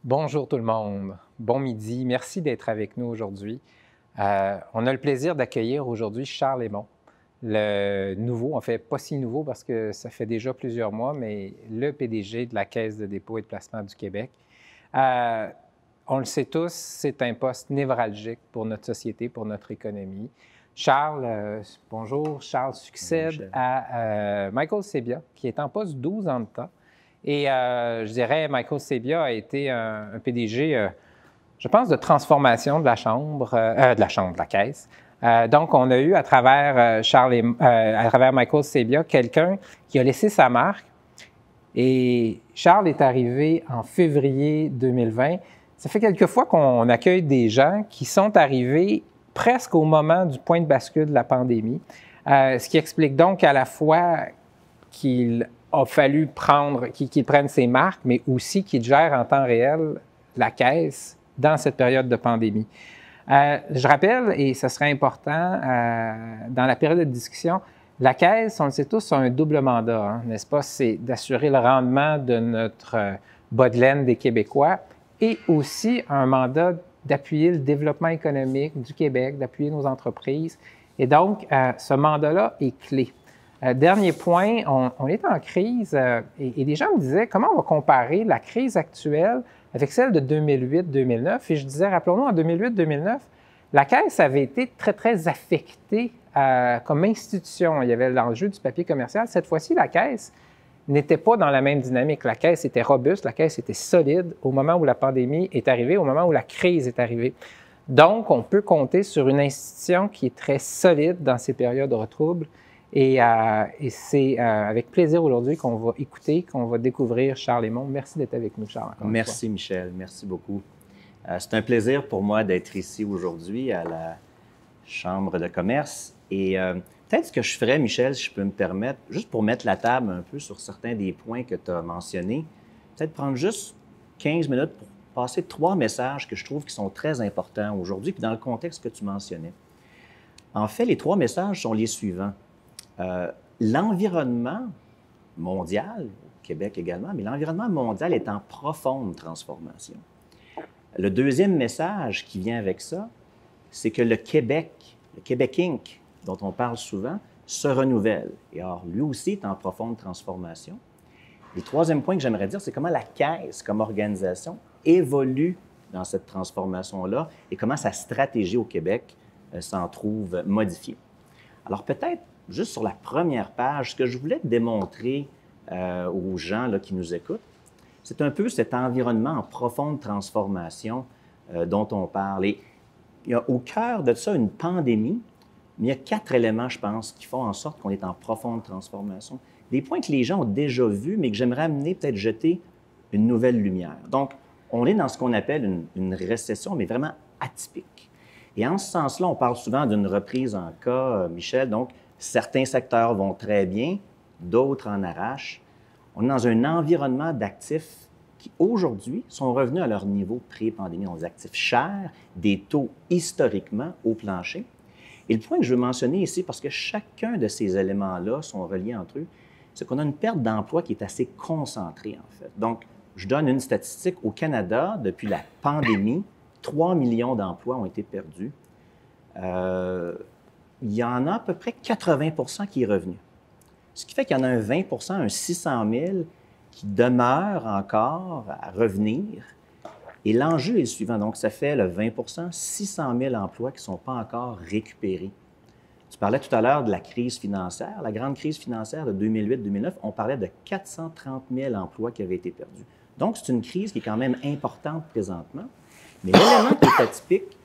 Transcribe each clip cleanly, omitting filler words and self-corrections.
Bonjour tout le monde, bon midi, merci d'être avec nous aujourd'hui. On a le plaisir d'accueillir aujourd'hui Charles Hémon, le nouveau, en fait pas si nouveau parce que ça fait déjà plusieurs mois, mais le PDG de la Caisse de dépôt et de placement du Québec. On le sait tous, c'est un poste névralgique pour notre société, pour notre économie. Charles, bonjour, Charles succède à Michael Sebia, qui est en poste 12 ans de temps. Et je dirais, Michael Sebia a été un PDG, je pense, de transformation de la Chambre, de la Caisse. Donc, on a eu à travers à travers Michael Sebia, quelqu'un qui a laissé sa marque. Et Charles est arrivé en février 2020. Ça fait quelques fois qu'on accueille des gens qui sont arrivés presque au moment du point de bascule de la pandémie, ce qui explique donc à la fois qu'il a fallu qu'il prenne ses marques, mais aussi qu'il gère en temps réel la Caisse dans cette période de pandémie. Je rappelle, et ce serait important, dans la période de discussion, la Caisse, on le sait tous, a un double mandat, hein, n'est-ce pas? C'est d'assurer le rendement de notre bas de laine des Québécois et aussi un mandat d'appuyer le développement économique du Québec, d'appuyer nos entreprises. Et donc, ce mandat-là est clé. Dernier point, on est en crise et des gens me disaient comment on va comparer la crise actuelle avec celle de 2008-2009. Et je disais, rappelons-nous, en 2008-2009, la Caisse avait été très, très affectée comme institution. Il y avait l'enjeu du papier commercial. Cette fois-ci, la Caisse n'était pas dans la même dynamique. La Caisse était robuste, la Caisse était solide au moment où la pandémie est arrivée, au moment où la crise est arrivée. Donc, on peut compter sur une institution qui est très solide dans ces périodes de troubles. Et c'est avec plaisir aujourd'hui qu'on va écouter, qu'on va découvrir Charles Hémon. Merci d'être avec nous, Charles. Merci, Michel. Merci beaucoup. C'est un plaisir pour moi d'être ici aujourd'hui à la Chambre de commerce. Et peut-être ce que je ferais, Michel, si je peux me permettre, juste pour mettre la table un peu sur certains des points que tu as mentionnés, peut-être prendre juste 15 minutes pour passer 3 messages que je trouve qui sont très importants aujourd'hui, puis dans le contexte que tu mentionnais. En fait, les 3 messages sont les suivants. L'environnement mondial, au Québec également, mais l'environnement mondial est en profonde transformation. Le deuxième message qui vient avec ça, c'est que le Québec Inc., dont on parle souvent, se renouvelle. Et alors, lui aussi est en profonde transformation. Le troisième point que j'aimerais dire, c'est comment la Caisse, comme organisation, évolue dans cette transformation-là et comment sa stratégie au Québec s'en trouve modifiée. Alors, peut-être, juste sur la première page, ce que je voulais démontrer aux gens là, qui nous écoutent, c'est un peu cet environnement en profonde transformation dont on parle. Et il y a au cœur de ça une pandémie, mais il y a 4 éléments, je pense, qui font en sorte qu'on est en profonde transformation. Des points que les gens ont déjà vus, mais que j'aimerais amener, peut-être jeter une nouvelle lumière. Donc, on est dans ce qu'on appelle une récession, mais vraiment atypique. Et en ce sens-là, on parle souvent d'une reprise en cas, Michel. Donc, certains secteurs vont très bien, d'autres en arrachent. On est dans un environnement d'actifs qui, aujourd'hui, sont revenus à leur niveau pré-pandémie. On a des actifs chers, des taux historiquement au plancher. Et le point que je veux mentionner ici, parce que chacun de ces éléments-là sont reliés entre eux, c'est qu'on a une perte d'emploi qui est assez concentrée, en fait. Donc, je donne une statistique. Au Canada, depuis la pandémie, 3 millions d'emplois ont été perdus. Il y en a à peu près 80 qui est revenu. Ce qui fait qu'il y en a un 20 un 600 000 qui demeure encore à revenir. Et l'enjeu est le suivant. Donc, ça fait le 20 600 000 emplois qui ne sont pas encore récupérés. Tu parlais tout à l'heure de la crise financière, la grande crise financière de 2008-2009. On parlait de 430 000 emplois qui avaient été perdus. Donc, c'est une crise qui est quand même importante présentement. Mais l'élément qui est atypique,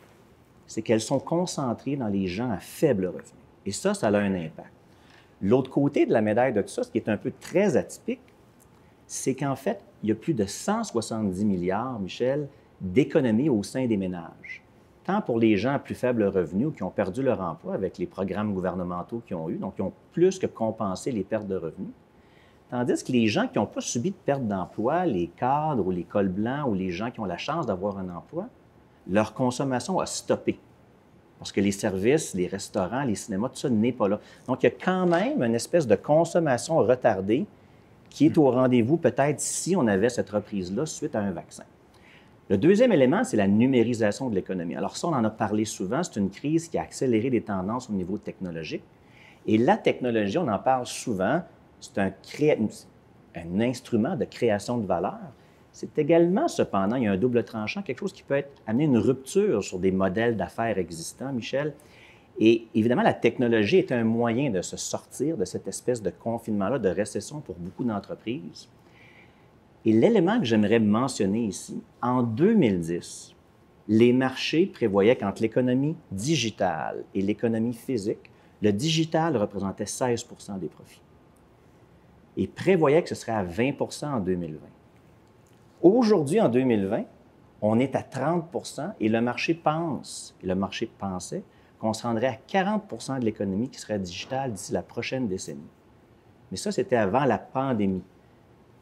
c'est qu'elles sont concentrées dans les gens à faible revenu. Et ça a un impact. L'autre côté de la médaille de tout ça, ce qui est un peu très atypique, c'est qu'en fait, il y a plus de 170 milliards, Michel, d'économies au sein des ménages. Tant pour les gens à plus faible revenu ou qui ont perdu leur emploi avec les programmes gouvernementaux qu'ils ont eus, donc qui ont plus que compensé les pertes de revenus, tandis que les gens qui n'ont pas subi de perte d'emploi, les cadres ou les cols blancs ou les gens qui ont la chance d'avoir un emploi, leur consommation a stoppé. Parce que les services, les restaurants, les cinémas, tout ça n'est pas là. Donc, il y a quand même une espèce de consommation retardée qui est au rendez-vous peut-être si on avait cette reprise-là suite à un vaccin. Le deuxième élément, c'est la numérisation de l'économie. Alors ça, on en a parlé souvent, c'est une crise qui a accéléré des tendances au niveau technologique. Et la technologie, on en parle souvent, c'est un instrument de création de valeur. C'est également, cependant, il y a un double tranchant, quelque chose qui peut amener une rupture sur des modèles d'affaires existants, Michel. Et évidemment, la technologie est un moyen de se sortir de cette espèce de confinement-là, de récession pour beaucoup d'entreprises. Et l'élément que j'aimerais mentionner ici, en 2010, les marchés prévoyaient qu'entre l'économie digitale et l'économie physique, le digital représentait 16 des profits et prévoyaient que ce serait à 20 en 2020. Aujourd'hui, en 2020, on est à 30 et le marché pensait qu'on se rendrait à 40 de l'économie qui serait digitale d'ici la prochaine décennie. Mais ça, c'était avant la pandémie.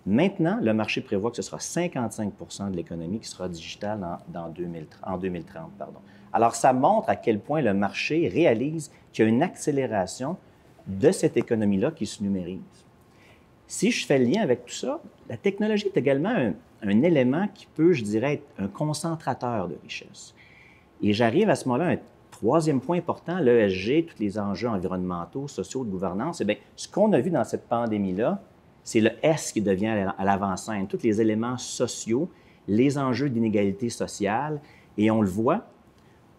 Maintenant, le marché prévoit que ce sera 55 de l'économie qui sera digitale en 2030. Alors, ça montre à quel point le marché réalise qu'il y a une accélération de cette économie-là qui se numérise. Si je fais le lien avec tout ça, la technologie est également un élément qui peut, je dirais, être un concentrateur de richesse. Et j'arrive à ce moment-là à un troisième point important, l'ESG, tous les enjeux environnementaux, sociaux, de gouvernance. Eh bien, ce qu'on a vu dans cette pandémie-là, c'est le S qui devient à l'avant-scène, tous les éléments sociaux, les enjeux d'inégalité sociale. Et on le voit,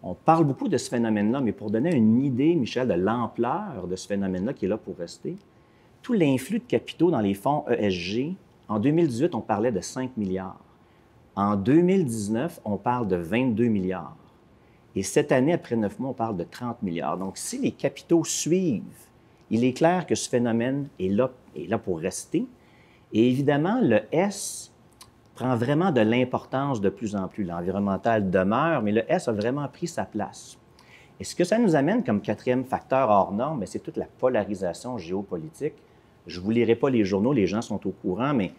on parle beaucoup de ce phénomène-là, mais pour donner une idée, Michel, de l'ampleur de ce phénomène-là qui est là pour rester, tout l'influx de capitaux dans les fonds ESG, en 2018, on parlait de 5 milliards. En 2019, on parle de 22 milliards. Et cette année, après 9 mois, on parle de 30 milliards. Donc, si les capitaux suivent, il est clair que ce phénomène est là pour rester. Et évidemment, le S prend vraiment de l'importance de plus en plus. L'environnemental demeure, mais le S a vraiment pris sa place. Et ce que ça nous amène comme quatrième facteur hors norme, c'est toute la polarisation géopolitique. Je ne vous lirai pas les journaux, les gens sont au courant, mais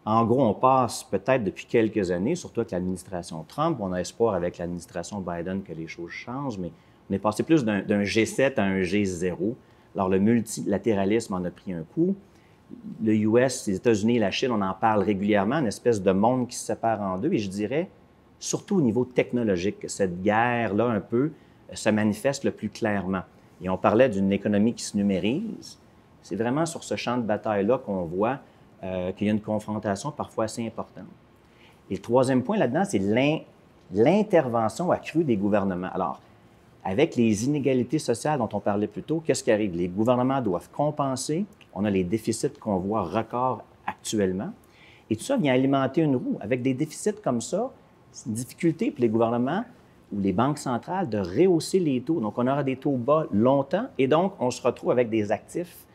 en gros, on passe peut-être depuis quelques années, surtout avec l'administration Trump, on a espoir avec l'administration Biden que les choses changent, mais on est passé plus d'un G7 à un G0. Alors, le multilatéralisme en a pris un coup. Le US, les États-Unis et la Chine, on en parle régulièrement, une espèce de monde qui se sépare en deux. Et je dirais, surtout au niveau technologique, que cette guerre-là, un peu, se manifeste le plus clairement. Et on parlait d'une économie qui se numérise. C'est vraiment sur ce champ de bataille-là qu'on voit qu'il y a une confrontation parfois assez importante. Et le troisième point là-dedans, c'est l'intervention accrue des gouvernements. Alors, avec les inégalités sociales dont on parlait plus tôt, qu'est-ce qui arrive? Les gouvernements doivent compenser. On a les déficits qu'on voit records actuellement. Et tout ça vient alimenter une roue. Avec des déficits comme ça, c'est une difficulté pour les gouvernements ou les banques centrales de rehausser les taux. Donc, on aura des taux bas longtemps et donc, on se retrouve avec des actifs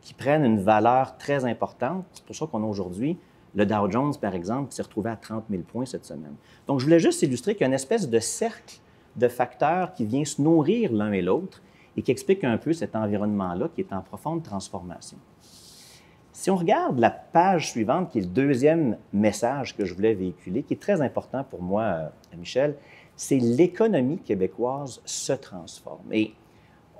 qui prennent une valeur très importante. C'est pour ça qu'on a aujourd'hui le Dow Jones, par exemple, qui s'est retrouvé à 30 000 points cette semaine. Donc, je voulais juste illustrer qu'il y a une espèce de cercle de facteurs qui vient se nourrir l'un et l'autre et qui explique un peu cet environnement-là qui est en profonde transformation. Si on regarde la page suivante, qui est le deuxième message que je voulais véhiculer, qui est très important pour moi, Michel, c'est l'économie québécoise se transforme. Et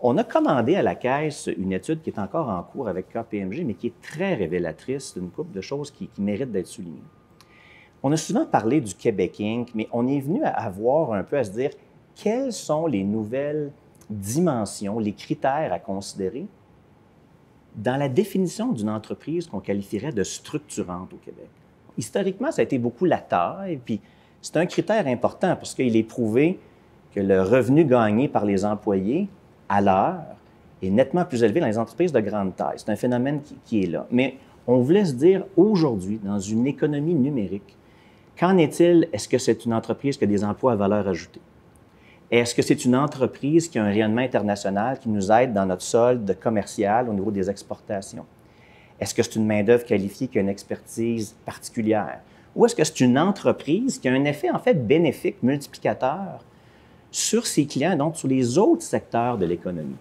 on a commandé à la Caisse une étude qui est encore en cours avec KPMG, mais qui est très révélatrice d'une couple de choses qui méritent d'être soulignées. On a souvent parlé du Québec Inc., mais on est venu à voir un peu à se dire quelles sont les nouvelles dimensions, les critères à considérer dans la définition d'une entreprise qu'on qualifierait de structurante au Québec. Historiquement, ça a été beaucoup la taille, puis c'est un critère important parce qu'il est prouvé que le revenu gagné par les employés à l'heure est nettement plus élevé dans les entreprises de grande taille. C'est un phénomène qui est là. Mais on voulait se dire, aujourd'hui, dans une économie numérique, qu'en est-il? Est-ce que c'est une entreprise qui a des emplois à valeur ajoutée? Est-ce que c'est une entreprise qui a un rayonnement international qui nous aide dans notre solde commercial au niveau des exportations? Est-ce que c'est une main-d'œuvre qualifiée qui a une expertise particulière? Ou est-ce que c'est une entreprise qui a un effet, en fait, bénéfique, multiplicateur sur ses clients, donc sur les autres secteurs de l'économie?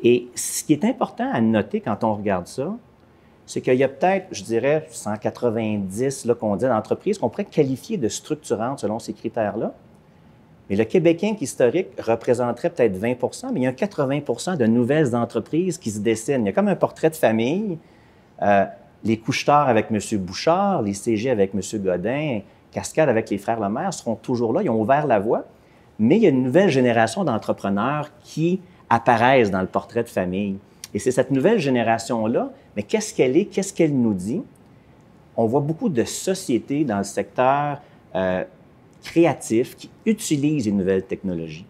Et ce qui est important à noter quand on regarde ça, c'est qu'il y a peut-être, je dirais, 190 qu'on dit d'entreprises qu'on pourrait qualifier de structurantes selon ces critères-là. Mais le Québec Inc. historique représenterait peut-être 20 mais il y a 80 de nouvelles entreprises qui se dessinent. Il y a comme un portrait de famille. Les Couche-Tard avec M. Bouchard, les CG avec M. Godin, Cascade avec les frères Lemaire seront toujours là, ils ont ouvert la voie, mais il y a une nouvelle génération d'entrepreneurs qui apparaissent dans le portrait de famille. Et c'est cette nouvelle génération-là, mais qu'est-ce qu'elle est, qu'est-ce qu'elle nous dit? On voit beaucoup de sociétés dans le secteur créatif qui utilisent les nouvelles technologies.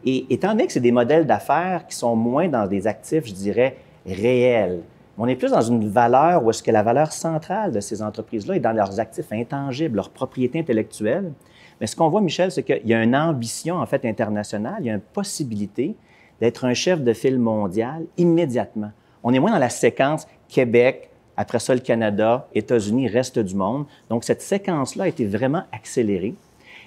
Et étant donné que c'est des modèles d'affaires qui sont moins dans des actifs, je dirais, réels, on est plus dans une valeur où est-ce que la valeur centrale de ces entreprises-là est dans leurs actifs intangibles, leur propriété intellectuelle. Mais ce qu'on voit, Michel, c'est qu'il y a une ambition, en fait, internationale, il y a une possibilité d'être un chef de file mondial immédiatement. On est moins dans la séquence Québec, après ça le Canada, États-Unis, reste du monde. Donc, cette séquence-là a été vraiment accélérée.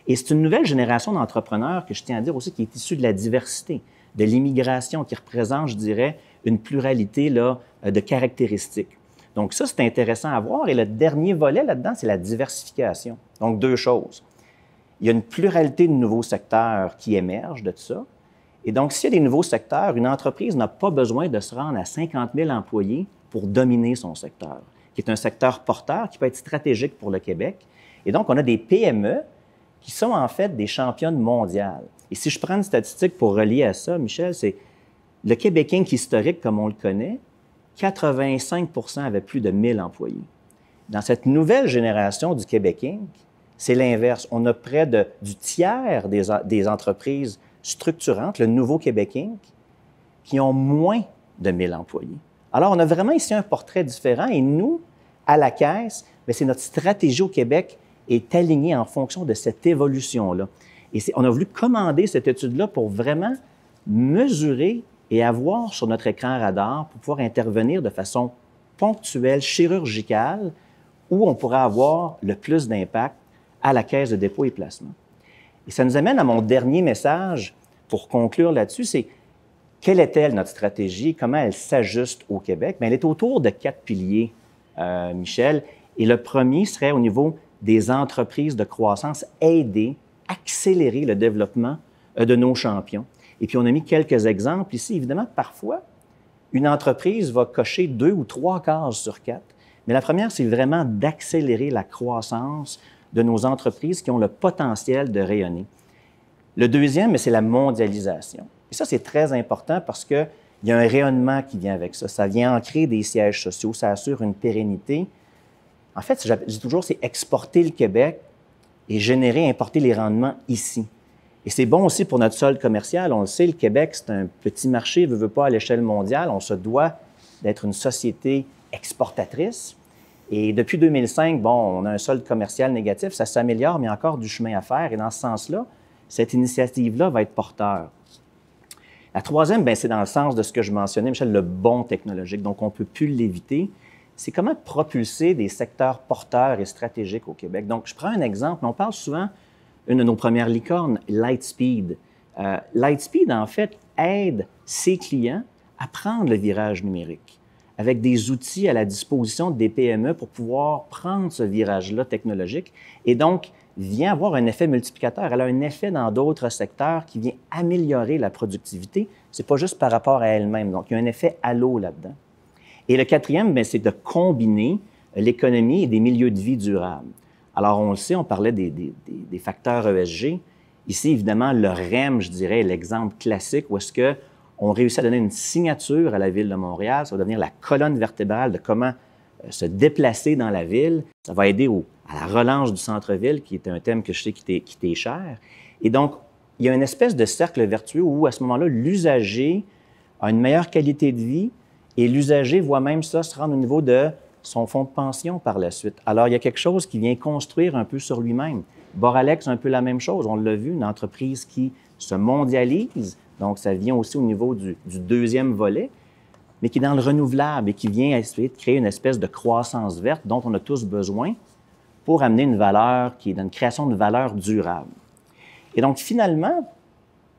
Et c'est une nouvelle génération d'entrepreneurs que je tiens à dire aussi qui est issue de la diversité, de l'immigration, qui représente, je dirais, une pluralité là, de caractéristiques. Donc ça, c'est intéressant à voir. Et le dernier volet là-dedans, c'est la diversification. Donc, deux choses. Il y a une pluralité de nouveaux secteurs qui émergent de tout ça. Et donc, s'il y a des nouveaux secteurs, une entreprise n'a pas besoin de se rendre à 50 000 employés pour dominer son secteur, qui est un secteur porteur qui peut être stratégique pour le Québec. Et donc, on a des PME qui sont en fait des championnes mondiales. Et si je prends une statistique pour relier à ça, Michel, c'est le Québec Inc. historique, comme on le connaît, 85 avaient plus de 1000 employés. Dans cette nouvelle génération du Québec Inc., c'est l'inverse. On a près du tiers des entreprises structurantes, le nouveau Québec Inc., qui ont moins de 1000 employés. Alors, on a vraiment ici un portrait différent et nous, à la Caisse, c'est notre stratégie au Québec est alignée en fonction de cette évolution-là. Et on a voulu commander cette étude-là pour vraiment mesurer et avoir sur notre écran radar pour pouvoir intervenir de façon ponctuelle, chirurgicale, où on pourrait avoir le plus d'impact à la Caisse de dépôt et placement. Et ça nous amène à mon dernier message pour conclure là-dessus, c'est quelle est-elle notre stratégie, comment elle s'ajuste au Québec? Bien, elle est autour de 4 piliers, Michel. Et le premier serait au niveau des entreprises de croissance, aider, accélérer le développement de nos champions. Et puis, on a mis quelques exemples ici. Évidemment, parfois, une entreprise va cocher 2 ou 3 cases sur 4. Mais la première, c'est vraiment d'accélérer la croissance de nos entreprises qui ont le potentiel de rayonner. Le deuxième, c'est la mondialisation. Et ça, c'est très important parce qu'il y a un rayonnement qui vient avec ça. Ça vient ancrer des sièges sociaux, ça assure une pérennité. En fait, je dis toujours, c'est exporter le Québec et générer, importer les rendements ici. Et c'est bon aussi pour notre solde commercial. On le sait, le Québec, c'est un petit marché, veut pas à l'échelle mondiale. On se doit d'être une société exportatrice. Et depuis 2005, on a un solde commercial négatif, ça s'améliore, mais il y a encore du chemin à faire. Et dans ce sens-là, cette initiative-là va être porteur. La troisième, c'est dans le sens de ce que je mentionnais, Michel, le bond technologique. Donc, on ne peut plus l'éviter. C'est comment propulser des secteurs porteurs et stratégiques au Québec. Donc, je prends un exemple. On parle souvent, une de nos premières licornes, Lightspeed. Lightspeed, en fait, aide ses clients à prendre le virage numérique avec des outils à la disposition des PME pour pouvoir prendre ce virage-là technologique et donc vient avoir un effet multiplicateur. Elle a un effet dans d'autres secteurs qui vient améliorer la productivité. Ce n'est pas juste par rapport à elle-même. Donc, il y a un effet halo là-dedans. Et le quatrième, c'est de combiner l'économie et des milieux de vie durables. Alors, on le sait, on parlait des facteurs ESG. Ici, évidemment, le REM, je dirais, est l'exemple classique où est-ce qu'on réussit à donner une signature à la Ville de Montréal. Ça va devenir la colonne vertébrale de comment se déplacer dans la ville. Ça va aider à la relance du centre-ville, qui est un thème que je sais qui t'est cher. Et donc, il y a une espèce de cercle vertueux où, à ce moment-là, l'usager a une meilleure qualité de vie et l'usager voit même ça se rendre au niveau de son fonds de pension par la suite. Alors, il y a quelque chose qui vient construire un peu sur lui-même. Boralex, c'est un peu la même chose. On l'a vu, une entreprise qui se mondialise, donc ça vient aussi au niveau du deuxième volet, mais qui est dans le renouvelable et qui vient essayer de créer une espèce de croissance verte dont on a tous besoin pour amener une valeur qui est dans une création de valeur durable. Et donc, finalement,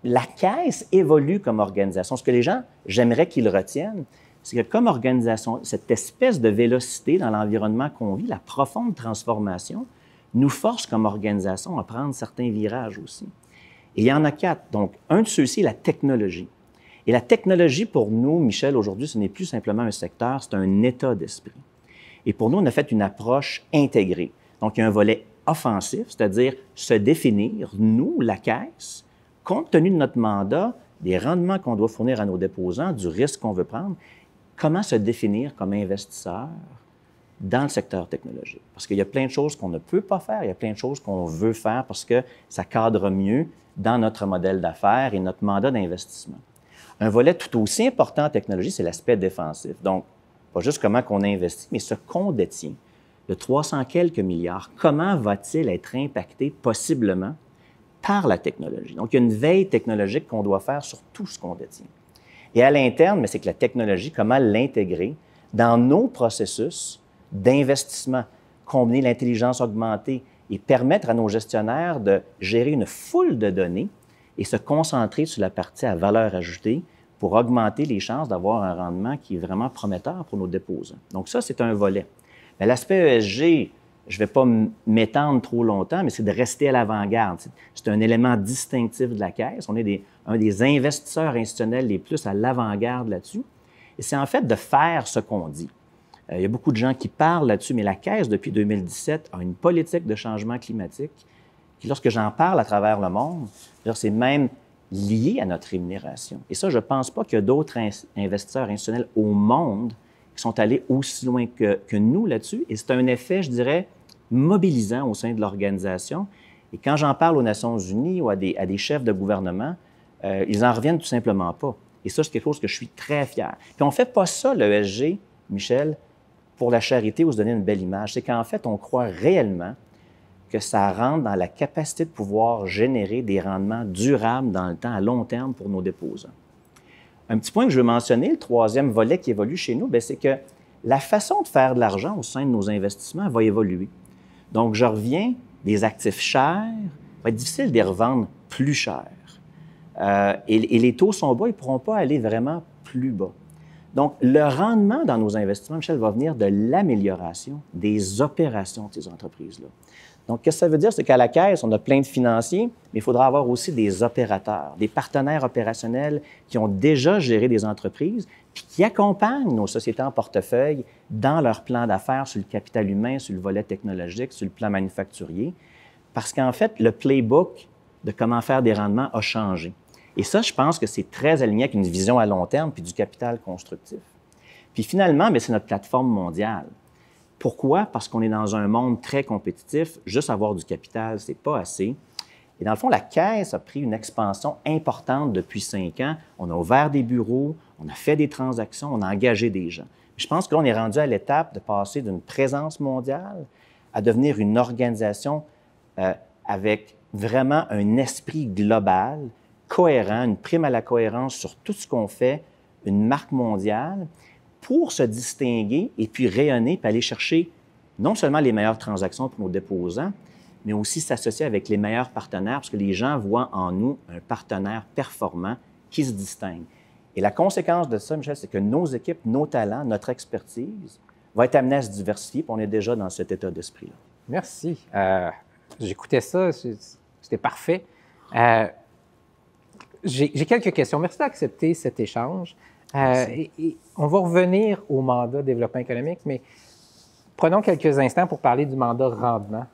la Caisse évolue comme organisation. Ce que les gens, j'aimerais qu'ils retiennent, c'est que comme organisation, cette espèce de vélocité dans l'environnement qu'on vit, la profonde transformation, nous force comme organisation à prendre certains virages aussi. Et il y en a 4. Donc, un de ceux-ci est la technologie. Et la technologie, pour nous, Michel, aujourd'hui, ce n'est plus simplement un secteur, c'est un état d'esprit. Et pour nous, on a fait une approche intégrée. Donc, il y a un volet offensif, c'est-à-dire se définir, nous, la Caisse, compte tenu de notre mandat, des rendements qu'on doit fournir à nos déposants, du risque qu'on veut prendre, comment se définir comme investisseur dans le secteur technologique. Parce qu'il y a plein de choses qu'on ne peut pas faire, il y a plein de choses qu'on veut faire parce que ça cadre mieux dans notre modèle d'affaires et notre mandat d'investissement. Un volet tout aussi important en technologie, c'est l'aspect défensif. Donc, pas juste comment on investit, mais ce qu'on détient. De 300 quelques milliards, comment va-t-il être impacté possiblement par la technologie? Donc, il y a une veille technologique qu'on doit faire sur tout ce qu'on détient. Et à l'interne, c'est que la technologie, comment l'intégrer dans nos processus d'investissement, combiner l'intelligence augmentée et permettre à nos gestionnaires de gérer une foule de données et se concentrer sur la partie à valeur ajoutée pour augmenter les chances d'avoir un rendement qui est vraiment prometteur pour nos déposants. Donc ça, c'est un volet. Mais l'aspect ESG, je ne vais pas m'étendre trop longtemps, mais c'est de rester à l'avant-garde. C'est un élément distinctif de la Caisse. On est un des investisseurs institutionnels les plus à l'avant-garde là-dessus. Et c'est en fait de faire ce qu'on dit. Il y a beaucoup de gens qui parlent là-dessus, mais la Caisse, depuis 2017, a une politique de changement climatique qui, lorsque j'en parle à travers le monde, c'est même lié à notre rémunération. Et ça, je ne pense pas qu'il y a d'autres investisseurs institutionnels au monde qui sont allés aussi loin que nous là-dessus. Et c'est un effet, je dirais, mobilisant au sein de l'organisation. Et quand j'en parle aux Nations unies ou à des chefs de gouvernement, ils n'en reviennent tout simplement pas. Et ça, c'est quelque chose que je suis très fier. Puis on ne fait pas ça, le ESG, Michel, pour la charité ou se donner une belle image. C'est qu'en fait, on croit réellement que ça rentre dans la capacité de pouvoir générer des rendements durables dans le temps, à long terme, pour nos déposants. Un petit point que je veux mentionner, le troisième volet qui évolue chez nous, c'est que la façon de faire de l'argent au sein de nos investissements va évoluer. Donc, je reviens, des actifs chers, il va être difficile de les revendre plus chers. Et les taux sont bas, ils ne pourront pas aller vraiment plus bas. Donc, le rendement dans nos investissements, Michel, va venir de l'amélioration des opérations de ces entreprises-là. Donc, qu'est-ce que ça veut dire? C'est qu'à la Caisse, on a plein de financiers, mais il faudra avoir aussi des opérateurs, des partenaires opérationnels qui ont déjà géré des entreprises puis qui accompagnent nos sociétés en portefeuille dans leur plan d'affaires sur le capital humain, sur le volet technologique, sur le plan manufacturier. Parce qu'en fait, le playbook de comment faire des rendements a changé. Et ça, je pense que c'est très aligné avec une vision à long terme puis du capital constructif. Puis finalement, c'est notre plateforme mondiale. Pourquoi? Parce qu'on est dans un monde très compétitif. Juste avoir du capital, c'est pas assez. Et dans le fond, la Caisse a pris une expansion importante depuis 5 ans. On a ouvert des bureaux, on a fait des transactions, on a engagé des gens. Je pense que là, on est rendu à l'étape de passer d'une présence mondiale à devenir une organisation avec vraiment un esprit global, cohérent, une prime à la cohérence sur tout ce qu'on fait, une marque mondiale, pour se distinguer et puis rayonner, puis aller chercher non seulement les meilleures transactions pour nos déposants, mais aussi s'associer avec les meilleurs partenaires, parce que les gens voient en nous un partenaire performant qui se distingue. Et la conséquence de ça, Michel, c'est que nos équipes, nos talents, notre expertise va être amenée à se diversifier, puis on est déjà dans cet état d'esprit-là. Merci. J'écoutais ça, c'était parfait. J'ai quelques questions. Merci d'accepter cet échange. Et on va revenir au mandat développement économique, mais prenons quelques instants pour parler du mandat rendement.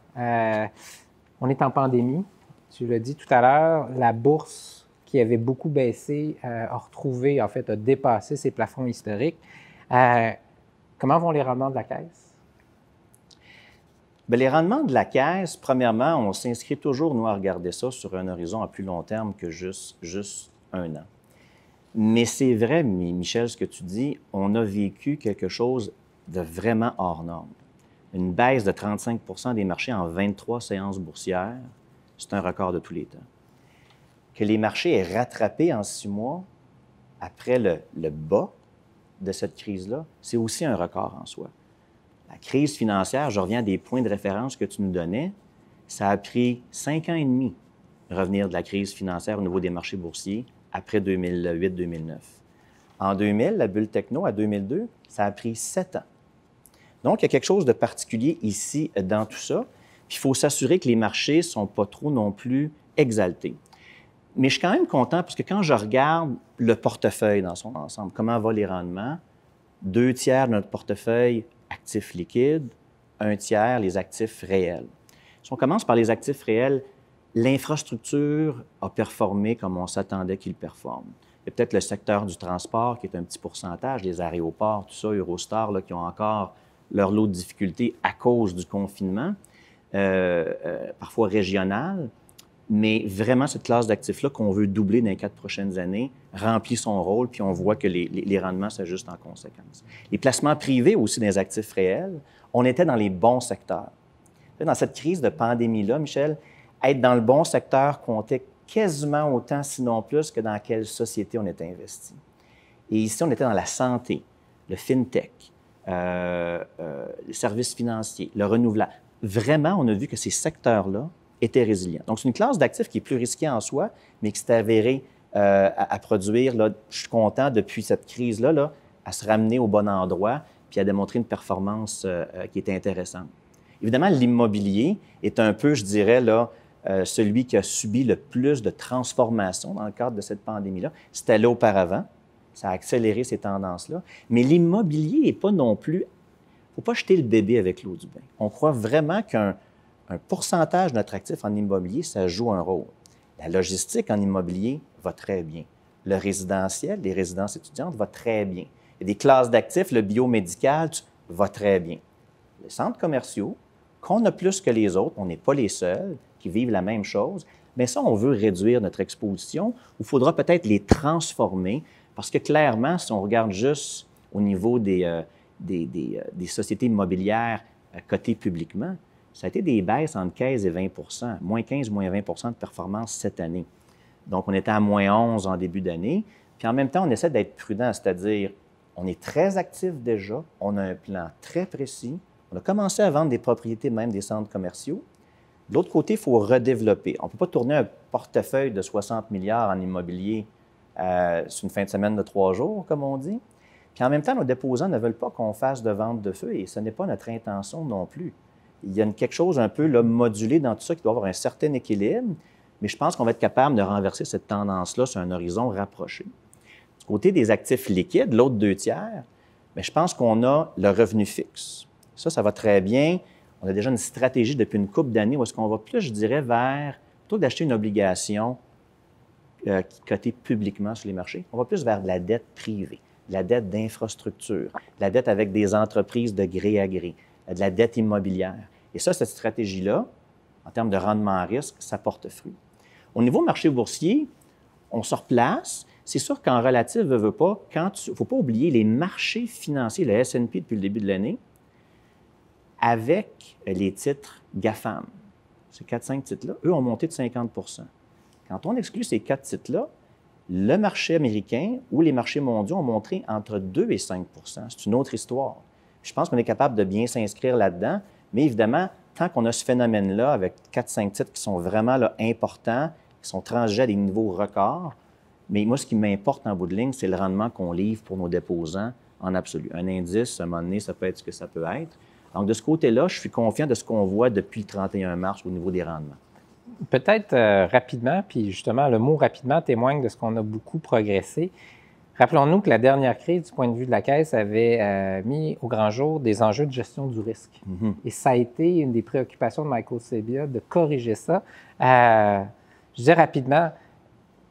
On est en pandémie, tu l'as dit tout à l'heure, la bourse qui avait beaucoup baissé a retrouvé, en fait, a dépassé ses plafonds historiques. Comment vont les rendements de la Caisse? Bien, les rendements de la Caisse, premièrement, on s'inscrit toujours, nous, à regarder ça sur un horizon à plus long terme que juste 1 an. Mais c'est vrai, Michel, ce que tu dis, on a vécu quelque chose de vraiment hors norme. Une baisse de 35 des marchés en 23 séances boursières, c'est un record de tous les temps. Que les marchés aient rattrapé en 6 mois après le bas de cette crise-là, c'est aussi un record en soi. La crise financière, je reviens à des points de référence que tu nous donnais, ça a pris 5 ans et demi revenir de la crise financière au niveau des marchés boursiers après 2008-2009. En 2000, la bulle techno, à 2002, ça a pris 7 ans. Donc, il y a quelque chose de particulier ici dans tout ça. Puis, il faut s'assurer que les marchés ne sont pas trop non plus exaltés. Mais je suis quand même content parce que quand je regarde le portefeuille dans son ensemble, comment vont les rendements, 2/3 de notre portefeuille actifs liquides, 1/3 les actifs réels. Si on commence par les actifs réels, l'infrastructure a performé comme on s'attendait qu'il performe. Il y a peut-être le secteur du transport qui est un petit pourcentage, les aéroports, tout ça, Eurostar, là, qui ont encore leur lot de difficultés à cause du confinement, parfois régional. Mais vraiment, cette classe d'actifs-là qu'on veut doubler dans les 4 prochaines années remplit son rôle, puis on voit que les rendements s'ajustent en conséquence. Les placements privés aussi des actifs réels, on était dans les bons secteurs. Dans cette crise de pandémie-là, Michel, être dans le bon secteur comptait quasiment autant, sinon plus, que dans quelle société on était investi. Et ici, on était dans la santé, le fintech, les services financiers, le renouvelable. Vraiment, on a vu que ces secteurs-là étaient résilients. Donc, c'est une classe d'actifs qui est plus risquée en soi, mais qui s'est avérée à produire, là, je suis content, depuis cette crise-là, là, à se ramener au bon endroit, puis à démontrer une performance qui est intéressante. Évidemment, l'immobilier est un peu, je dirais, là, celui qui a subi le plus de transformations dans le cadre de cette pandémie-là. C'était là auparavant. Ça a accéléré ces tendances-là. Mais l'immobilier n'est pas non plus... Il ne faut pas jeter le bébé avec l'eau du bain. On croit vraiment qu'un pourcentage de notre actif en immobilier, ça joue un rôle. La logistique en immobilier va très bien. Le résidentiel, les résidences étudiantes, va très bien. Il y a des classes d'actifs, le biomédical, va très bien. Les centres commerciaux, qu'on a plus que les autres, on n'est pas les seuls qui vivent la même chose, mais ça, on veut réduire notre exposition, ou il faudra peut-être les transformer, parce que clairement, si on regarde juste au niveau des sociétés immobilières cotées publiquement, ça a été des baisses entre 15 et 20 moins 15, moins 20 de performance cette année. Donc, on était à moins 11 en début d'année. Puis en même temps, on essaie d'être prudent, c'est-à-dire, on est très actif déjà, on a un plan très précis, on a commencé à vendre des propriétés, même des centres commerciaux. De l'autre côté, il faut redévelopper. On ne peut pas tourner un portefeuille de 60 milliards en immobilier sur une fin de semaine de 3 jours, comme on dit. Puis en même temps, nos déposants ne veulent pas qu'on fasse de vente de feu et ce n'est pas notre intention non plus. Il y a quelque chose un peu là, modulé dans tout ça qui doit avoir un certain équilibre, mais je pense qu'on va être capable de renverser cette tendance-là sur un horizon rapproché. Du côté des actifs liquides, l'autre 2 tiers, bien, je pense qu'on a le revenu fixe. Ça va très bien. On a déjà une stratégie depuis une couple d'années où est-ce qu'on va plus, je dirais, vers, plutôt que d'acheter une obligation qui est cotée publiquement sur les marchés, on va plus vers de la dette privée, de la dette d'infrastructure, de la dette avec des entreprises de gré à gré, de la dette immobilière. Et ça, cette stratégie-là, en termes de rendement à risque, ça porte fruit. Au niveau marché boursier, on se replace. C'est sûr qu'en relatif, il ne faut pas oublier les marchés financiers, le S&P depuis le début de l'année, avec les titres GAFAM. Ces 4-5 titres-là, eux ont monté de 50 %. Quand on exclut ces 4 titres-là, le marché américain ou les marchés mondiaux ont monté entre 2 et 5 %. C'est une autre histoire. Je pense qu'on est capable de bien s'inscrire là-dedans, mais évidemment, tant qu'on a ce phénomène-là avec 4-5 titres qui sont vraiment là, importants, qui sont transigés à des niveaux records, mais moi, ce qui m'importe en bout de ligne, c'est le rendement qu'on livre pour nos déposants en absolu. Un indice, à un moment donné, ça peut être ce que ça peut être. Donc, de ce côté-là, je suis confiant de ce qu'on voit depuis le 31 mars au niveau des rendements. Peut-être rapidement, puis justement, le mot « rapidement » témoigne de ce qu'on a beaucoup progressé. Rappelons-nous que la dernière crise, du point de vue de la Caisse, avait mis au grand jour des enjeux de gestion du risque. Mm-hmm. Et ça a été une des préoccupations de Michael Sabia de corriger ça. Je dis rapidement,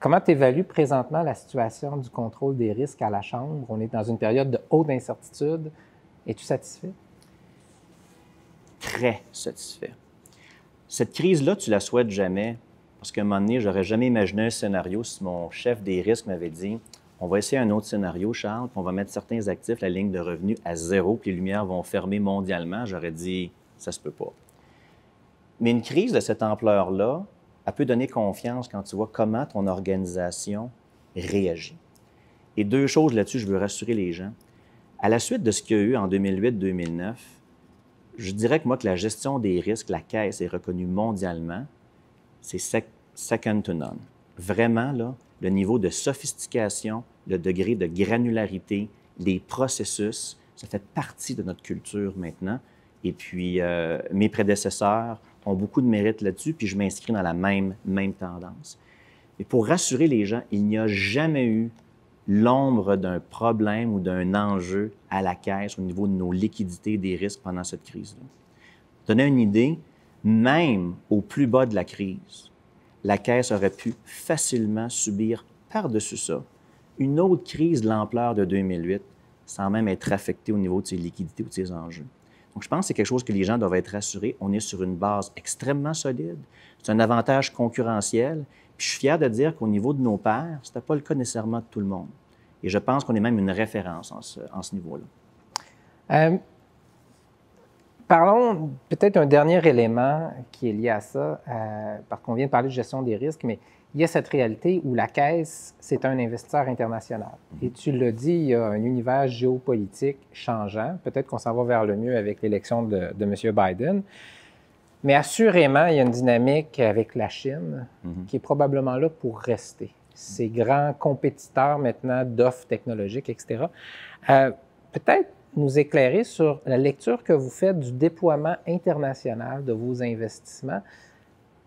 comment tu évalues présentement la situation du contrôle des risques à la Chambre? On est dans une période de haute incertitude. Es-tu satisfait? Très satisfait. Cette crise-là, tu la souhaites jamais, parce qu'à un moment donné, je n'aurais jamais imaginé un scénario si mon chef des risques m'avait dit « On va essayer un autre scénario, Charles, puis on va mettre certains actifs, la ligne de revenus à 0, puis les lumières vont fermer mondialement. » J'aurais dit « Ça se peut pas. » Mais une crise de cette ampleur-là, elle peut donner confiance quand tu vois comment ton organisation réagit. Et 2 choses là-dessus, je veux rassurer les gens. À la suite de ce qu'il y a eu en 2008-2009, je dirais que moi, que la gestion des risques, la Caisse est reconnue mondialement, c'est second to none. Vraiment, là, le niveau de sophistication, le degré de granularité, les processus, ça fait partie de notre culture maintenant. Et puis, mes prédécesseurs ont beaucoup de mérite là-dessus, puis je m'inscris dans la même tendance. Et pour rassurer les gens, il n'y a jamais eu l'ombre d'un problème ou d'un enjeu à la Caisse au niveau de nos liquidités et des risques pendant cette crise-là. Pour donner une idée, même au plus bas de la crise, la Caisse aurait pu facilement subir par-dessus ça une autre crise de l'ampleur de 2008 sans même être affectée au niveau de ses liquidités ou de ses enjeux. Donc, je pense que c'est quelque chose que les gens doivent être rassurés. On est sur une base extrêmement solide. C'est un avantage concurrentiel. Puis je suis fier de dire qu'au niveau de nos pairs, ce n'était pas le cas nécessairement de tout le monde. Et je pense qu'on est même une référence en ce niveau-là. Parlons peut-être d'un dernier élément qui est lié à ça, parce qu'on vient de parler de gestion des risques, mais il y a cette réalité où la Caisse, c'est un investisseur international. Et tu l'as dit, il y a un univers géopolitique changeant. Peut-être qu'on s'en va vers le mieux avec l'élection de M. Biden. Mais assurément, il y a une dynamique avec la Chine qui est probablement là pour rester. Ces grands compétiteurs maintenant d'offres technologiques, etc. Peut-être nous éclairer sur la lecture que vous faites du déploiement international de vos investissements.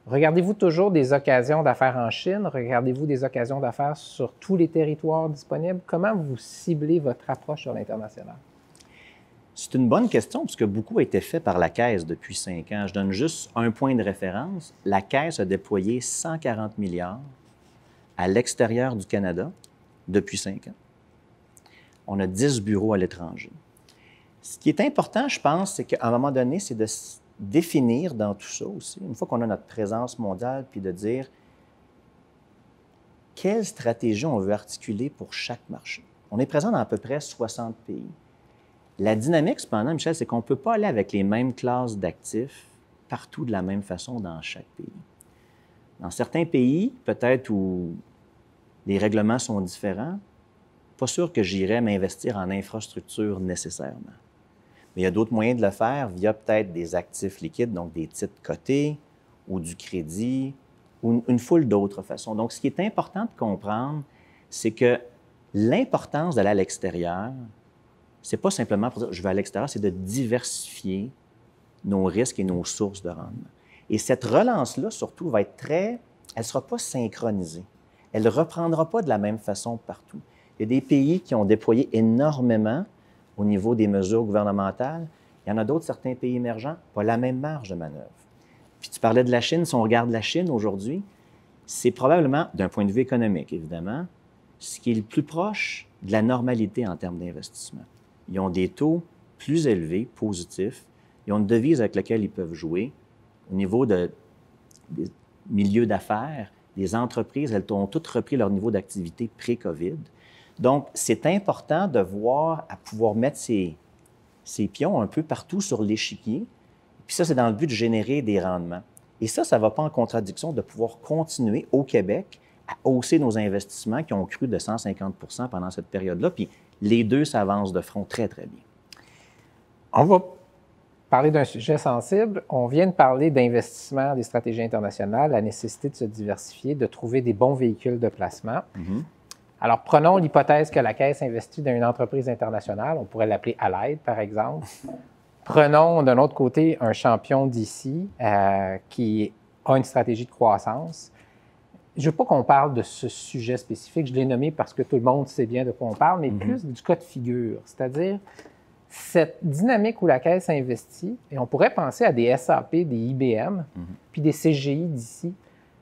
Regardez-vous toujours des occasions d'affaires en Chine? Regardez-vous des occasions d'affaires sur tous les territoires disponibles? Comment vous ciblez votre approche sur l'international? C'est une bonne question, puisque beaucoup a été fait par la Caisse depuis 5 ans. Je donne juste un point de référence. La Caisse a déployé 140 milliards à l'extérieur du Canada depuis 5 ans. On a 10 bureaux à l'étranger. Ce qui est important, je pense, c'est qu'à un moment donné, c'est de définir dans tout ça aussi, une fois qu'on a notre présence mondiale, puis de dire quelle stratégie on veut articuler pour chaque marché. On est présent dans à peu près 60 pays. La dynamique, cependant, Michel, c'est qu'on ne peut pas aller avec les mêmes classes d'actifs partout de la même façon dans chaque pays. Dans certains pays, peut-être où les règlements sont différents, pas sûr que j'irais m'investir en infrastructure nécessairement. Mais il y a d'autres moyens de le faire via peut-être des actifs liquides, donc des titres cotés ou du crédit ou une foule d'autres façons. Donc, ce qui est important de comprendre, c'est que l'importance d'aller à l'extérieur, c'est pas simplement pour dire je vais à l'extérieur, c'est de diversifier nos risques et nos sources de rendement. Et cette relance-là, surtout, va être elle ne sera pas synchronisée. Elle ne reprendra pas de la même façon partout. Il y a des pays qui ont déployé énormément au niveau des mesures gouvernementales. Il y en a d'autres, certains pays émergents, pas la même marge de manœuvre. Puis tu parlais de la Chine. Si on regarde la Chine aujourd'hui, c'est probablement, d'un point de vue économique, évidemment, ce qui est le plus proche de la normalité en termes d'investissement. Ils ont des taux plus élevés, positifs. Ils ont une devise avec laquelle ils peuvent jouer. Au niveau des milieux d'affaires, des entreprises, elles ont toutes repris leur niveau d'activité pré-COVID. Donc, c'est important de voir à pouvoir mettre ses pions un peu partout sur l'échiquier. Puis ça, c'est dans le but de générer des rendements. Et ça ne va pas en contradiction de pouvoir continuer au Québec à hausser nos investissements qui ont cru de 150 % pendant cette période-là. Puis les deux s'avancent de front très, très bien. On va parler d'un sujet sensible. On vient de parler d'investissement, des stratégies internationales, la nécessité de se diversifier, de trouver des bons véhicules de placement. Alors, prenons l'hypothèse que la Caisse investit dans une entreprise internationale. On pourrait l'appeler Allied, par exemple. Prenons d'un autre côté un champion d'ici qui a une stratégie de croissance. Je ne veux pas qu'on parle de ce sujet spécifique. Je l'ai nommé parce que tout le monde sait bien de quoi on parle, mais plus du cas de figure. C'est-à-dire cette dynamique où la Caisse investit, et on pourrait penser à des SAP, des IBM, puis des CGI d'ici.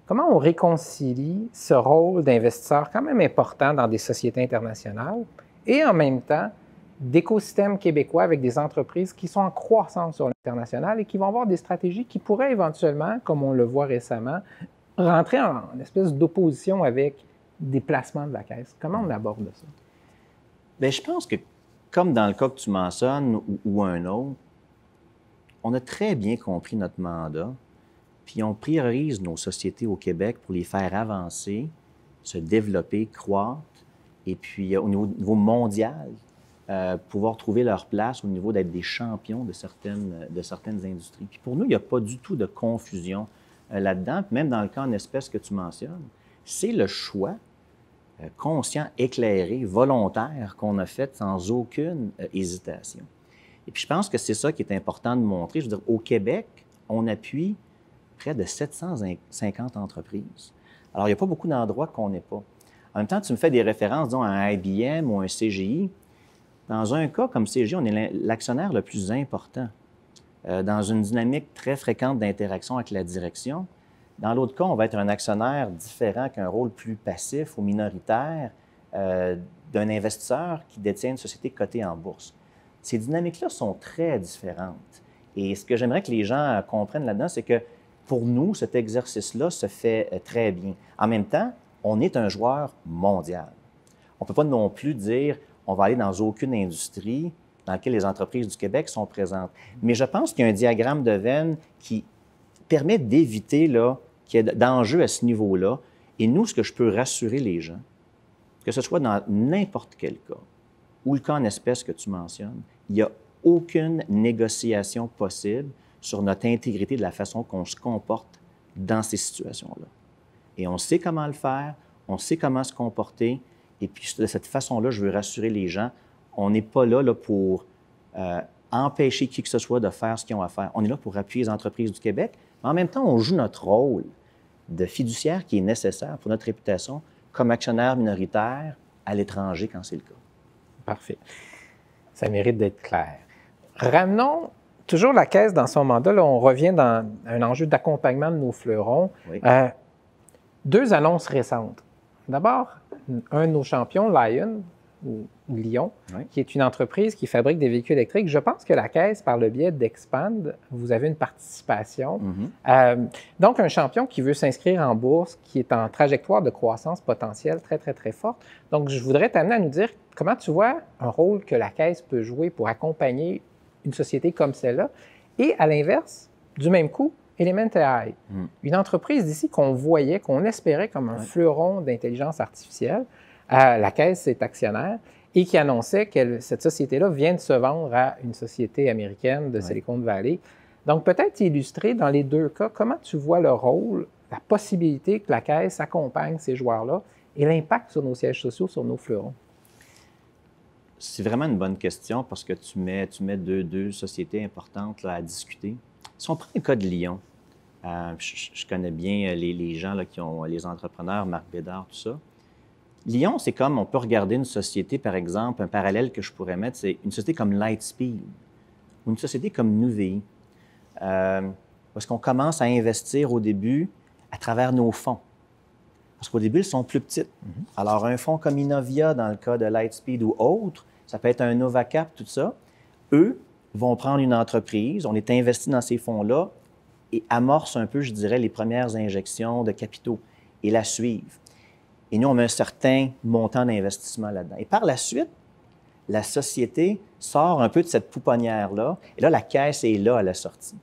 Comment on réconcilie ce rôle d'investisseur quand même important dans des sociétés internationales et en même temps d'écosystèmes québécois avec des entreprises qui sont en croissance sur l'international et qui vont avoir des stratégies qui pourraient éventuellement, comme on le voit récemment, rentrer en espèce d'opposition avec des placements de la Caisse? Comment on aborde ça? Bien, je pense que, comme dans le cas que tu mentionnes ou un autre, on a très bien compris notre mandat. Puis on priorise nos sociétés au Québec pour les faire avancer, se développer, croître, et puis au niveau mondial, pouvoir trouver leur place au niveau d'être des champions de certaines industries. Puis pour nous, il n'y a pas du tout de confusion là-dedans. Puis même dans le cas en espèces que tu mentionnes, c'est le choix conscient, éclairé, volontaire qu'on a fait sans aucune hésitation. Et puis je pense que c'est ça qui est important de montrer. Je veux dire, au Québec, on appuie près de 750 entreprises. Alors, il n'y a pas beaucoup d'endroits qu'on n'ait pas. En même temps, tu me fais des références, disons, à un IBM ou un CGI. Dans un cas comme CGI, on est l'actionnaire le plus important. dans une dynamique très fréquente d'interaction avec la direction. Dans l'autre cas, on va être un actionnaire différent qu'un rôle plus passif ou minoritaire d'un investisseur qui détient une société cotée en bourse. Ces dynamiques-là sont très différentes. Et ce que j'aimerais que les gens comprennent là-dedans, c'est que pour nous, cet exercice-là se fait très bien. En même temps, on est un joueur mondial. On ne peut pas non plus dire on va aller dans aucune industrie dans laquelle les entreprises du Québec sont présentes. Mais je pense qu'il y a un diagramme de Venn qui permet d'éviter qu'il y ait d'enjeux à ce niveau-là. Et nous, ce que je peux rassurer les gens, que ce soit dans n'importe quel cas, ou le cas en espèces que tu mentionnes, il n'y a aucune négociation possible sur notre intégrité de la façon qu'on se comporte dans ces situations-là. Et on sait comment le faire, on sait comment se comporter, et puis de cette façon-là, je veux rassurer les gens, on n'est pas là pour empêcher qui que ce soit de faire ce qu'ils ont à faire. On est là pour appuyer les entreprises du Québec, mais en même temps, on joue notre rôle de fiduciaire qui est nécessaire pour notre réputation comme actionnaire minoritaire à l'étranger quand c'est le cas. Parfait. Ça mérite d'être clair. Ramenons toujours la Caisse dans son mandat. Là, on revient dans un enjeu d'accompagnement de nos fleurons. Oui. 2 annonces récentes. D'abord, un de nos champions, Lion, ou Lion, oui. qui est une entreprise qui fabrique des véhicules électriques. Je pense que la Caisse, par le biais d'Expand, vous avez une participation. Donc, un champion qui veut s'inscrire en bourse, qui est en trajectoire de croissance potentielle très, très, très forte. Donc, je voudrais t'amener à nous dire comment tu vois un rôle que la Caisse peut jouer pour accompagner une société comme celle-là. Et à l'inverse, du même coup, Element AI, une entreprise d'ici qu'on voyait, qu'on espérait comme un fleuron d'intelligence artificielle. La Caisse est actionnaire et qui annonçait que cette société-là vient de se vendre à une société américaine de Silicon Valley. Donc, peut-être illustrer dans les 2 cas, comment tu vois le rôle, la possibilité que la Caisse accompagne ces joueurs-là et l'impact sur nos sièges sociaux, sur nos fleurons? C'est vraiment une bonne question parce que tu mets deux sociétés importantes là, à discuter. Si on prend le cas de Lyon, je connais bien les gens là, qui ont les entrepreneurs, Marc Bédard, tout ça. Lyon, c'est comme on peut regarder une société, par exemple, un parallèle que je pourrais mettre, c'est une société comme Lightspeed ou une société comme Nuvei, parce qu'on commence à investir au début à travers nos fonds. Parce qu'au début, ils sont plus petites. Alors, un fonds comme Innovia, dans le cas de Lightspeed ou autre, ça peut être un Novacap, tout ça, eux vont prendre une entreprise, on est investi dans ces fonds-là et amorcent un peu, je dirais, les premières injections de capitaux et la suivent. Et nous, on met un certain montant d'investissement là-dedans. Et par la suite, la société sort un peu de cette pouponnière-là. Et là, la Caisse est là à la sortie.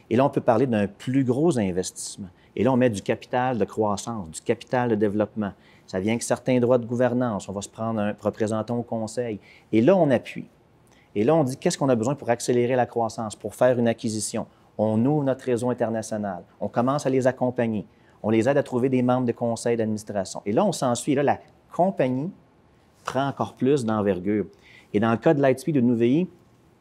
Et là, on peut parler d'un plus gros investissement. Et là, on met du capital de croissance, du capital de développement. Ça vient avec certains droits de gouvernance. On va se prendre un représentant au conseil. Et là, on appuie. Et là, on dit qu'est-ce qu'on a besoin pour accélérer la croissance, pour faire une acquisition. On ouvre notre réseau international. On commence à les accompagner. On les aide à trouver des membres de conseil d'administration. Et là, on s'ensuit. Et là, la compagnie prend encore plus d'envergure. Et dans le cas de Lightspeed ou de Nuvei,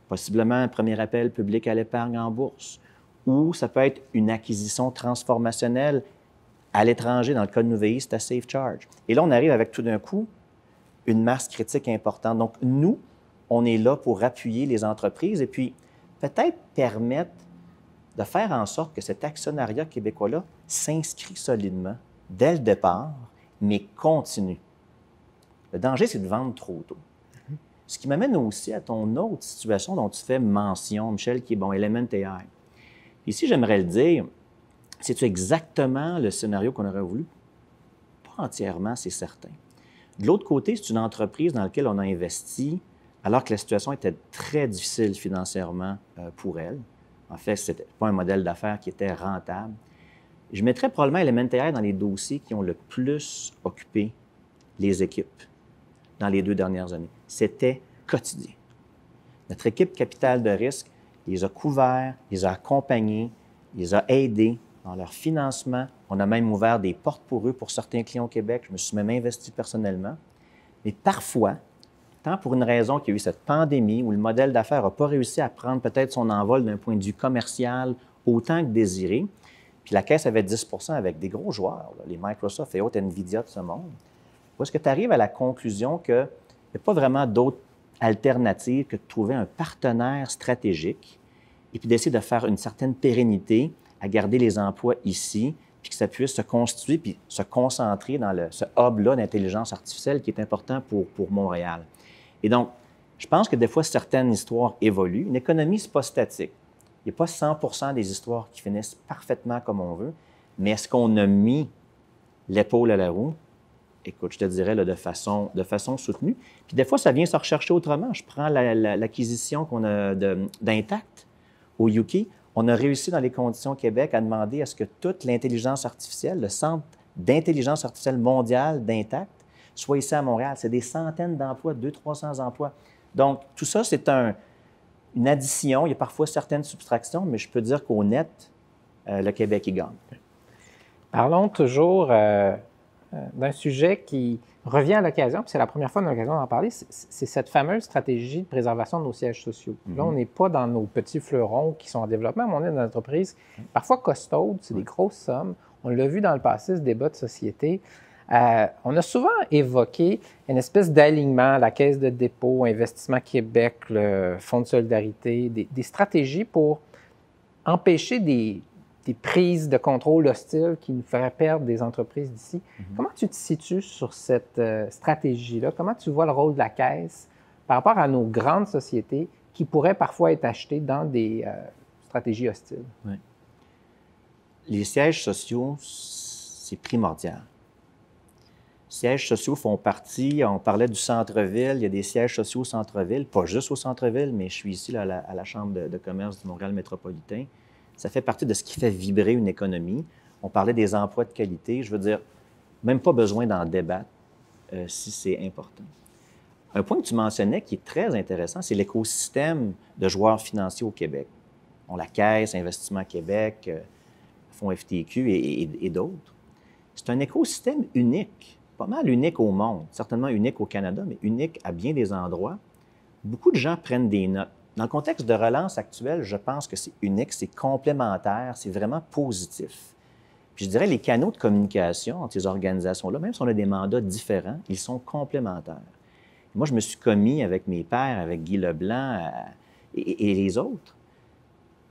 possiblement un premier appel public à l'épargne en bourse. Ou ça peut être une acquisition transformationnelle à l'étranger. Dans le cas de Nuvei, c'est à Safe Charge. Et là, on arrive avec tout d'un coup une masse critique importante. Donc, nous, on est là pour appuyer les entreprises et puis peut-être permettre de faire en sorte que cet actionnariat québécois-là s'inscrit solidement dès le départ, mais continue. Le danger, c'est de vendre trop tôt. Ce qui m'amène aussi à ton autre situation dont tu fais mention, Michel, qui est, Element AI. Ici, j'aimerais le dire, c'est-tu exactement le scénario qu'on aurait voulu? Pas entièrement, c'est certain. De l'autre côté, c'est une entreprise dans laquelle on a investi alors que la situation était très difficile financièrement pour elle. En fait, ce n'était pas un modèle d'affaires qui était rentable. Je mettrais probablement Element AI dans les dossiers qui ont le plus occupé les équipes dans les 2 dernières années. C'était quotidien. Notre équipe capital de risque les a couverts, les a accompagnés, les a aidés dans leur financement. On a même ouvert des portes pour eux pour certains clients au Québec. Je me suis même investi personnellement. Mais parfois, tant pour une raison qu'il y a eu cette pandémie où le modèle d'affaires n'a pas réussi à prendre peut-être son envol d'un point de vue commercial autant que désiré, puis la Caisse avait 10 avec des gros joueurs, là, les Microsoft et autres, Nvidia de ce monde. Où est-ce que tu arrives à la conclusion qu'il n'y a pas vraiment d'autre alternative que de trouver un partenaire stratégique et puis d'essayer de faire une certaine pérennité à garder les emplois ici, puis que ça puisse se constituer puis se concentrer dans ce hub-là d'intelligence artificielle qui est important pour Montréal. Et donc, je pense que des fois, certaines histoires évoluent. Une économie, ce n'est pas statique. Il n'y a pas 100 des histoires qui finissent parfaitement comme on veut, mais est-ce qu'on a mis l'épaule à la roue? Écoute, je te dirais là, de façon soutenue. Puis des fois, ça vient se rechercher autrement. Je prends l'acquisition qu'on a d'Intact au UK. On a réussi dans les conditions Québec à demander à ce que toute l'intelligence artificielle, le centre d'intelligence artificielle mondiale d'Intact, soit ici à Montréal. C'est des centaines d'emplois, 200-300 emplois. Donc, tout ça, c'est une addition. Il y a parfois certaines subtractions, mais je peux dire qu'au net, le Québec y gagne. Parlons toujours d'un sujet qui revient à l'occasion, puis c'est la première fois qu'on a l'occasion d'en parler, c'est cette fameuse stratégie de préservation de nos sièges sociaux. Là, on n'est pas dans nos petits fleurons qui sont en développement, mais on est dans une entreprise parfois costaude, c'est des grosses sommes. On l'a vu dans le passé, ce débat de société. On a souvent évoqué une espèce d'alignement, la Caisse de dépôt, Investissement Québec, le Fonds de solidarité, des stratégies pour empêcher des prises de contrôle hostiles qui nous feraient perdre des entreprises d'ici. Comment tu te situes sur cette stratégie-là? Comment tu vois le rôle de la Caisse par rapport à nos grandes sociétés qui pourraient parfois être achetées dans des stratégies hostiles? Oui. Les sièges sociaux, c'est primordial. Les sièges sociaux font partie, on parlait du centre-ville, il y a des sièges sociaux au centre-ville, pas juste au centre-ville, mais je suis ici là, à la Chambre de commerce du Montréal métropolitain. Ça fait partie de ce qui fait vibrer une économie. On parlait des emplois de qualité. Je veux dire, même pas besoin d'en débattre si c'est important. Un point que tu mentionnais qui est très intéressant, c'est l'écosystème de joueurs financiers au Québec. On la Caisse, Investissement Québec, Fonds FTQ et d'autres. C'est un écosystème unique, pas mal unique au monde, certainement unique au Canada, mais unique à bien des endroits. Beaucoup de gens prennent des notes. Dans le contexte de relance actuelle, je pense que c'est unique, c'est complémentaire, c'est vraiment positif. Puis je dirais les canaux de communication entre ces organisations-là, même si on a des mandats différents, ils sont complémentaires. Moi, je me suis commis avec mes pairs, avec Guy Leblanc et les autres,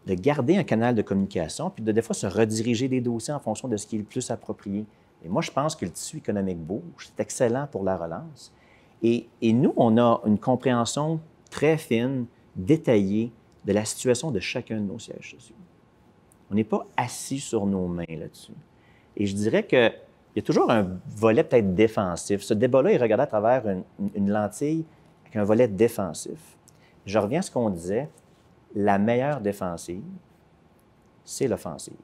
de garder un canal de communication, puis de des fois se rediriger des dossiers en fonction de ce qui est le plus approprié. Et moi, je pense que le tissu économique bouge, c'est excellent pour la relance. Et nous, on a une compréhension très fine, détaillée de la situation de chacun de nos sièges sociaux. On n'est pas assis sur nos mains là-dessus. Et je dirais qu'il y a toujours un volet peut-être défensif. Ce débat-là est regardé à travers une lentille avec un volet défensif. Je reviens à ce qu'on disait, la meilleure défensive, c'est l'offensive.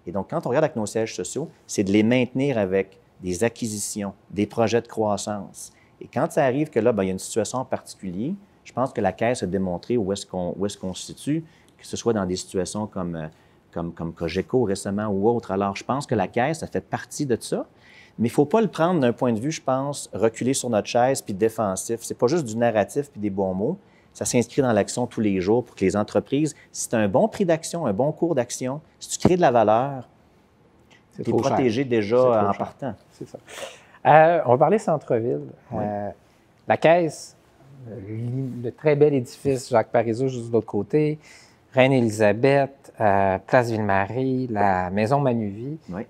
Et donc, quand on regarde avec nos sièges sociaux, c'est de les maintenir avec des acquisitions, des projets de croissance. Et quand ça arrive que là, bien, il y a une situation en particulier, je pense que la Caisse a démontré où est-ce qu'on se situe, que ce soit dans des situations comme Cogeco récemment ou autre. Alors, je pense que la Caisse, ça fait partie de ça, mais il ne faut pas le prendre d'un point de vue, je pense, reculer sur notre chaise puis défensif. Ce n'est pas juste du narratif puis des bons mots. Ça s'inscrit dans l'action tous les jours pour que les entreprises, si tu as un bon prix d'action, un bon cours d'action, si tu crées de la valeur, tu es protégé déjà en partant. C'est ça. On va parler centre-ville. Oui. La Caisse, le très bel édifice Jacques Parizeau juste de l'autre côté, Reine-Élisabeth, Place Ville-Marie, la Maison Manuvie. Oui.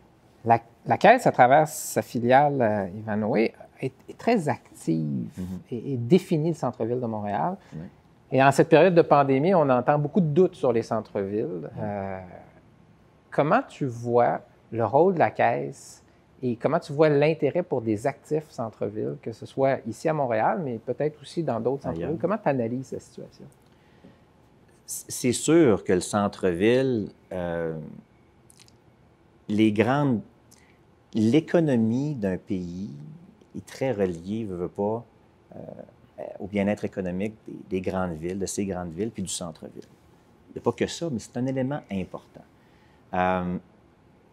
La Caisse, à travers sa filiale Ivanhoé, est très active et définit le centre-ville de Montréal. Oui. Et en cette période de pandémie, on entend beaucoup de doutes sur les centres-villes. Comment tu vois le rôle de la Caisse et comment tu vois l'intérêt pour des actifs centre-ville, que ce soit ici à Montréal, mais peut-être aussi dans d'autres centres-villes? Comment tu analyses la situation? C'est sûr que le centre-ville, l'économie d'un pays est très reliée, veut pas, au bien-être économique des grandes villes, de ces grandes villes, puis du centre-ville. Il n'y a pas que ça, mais c'est un élément important.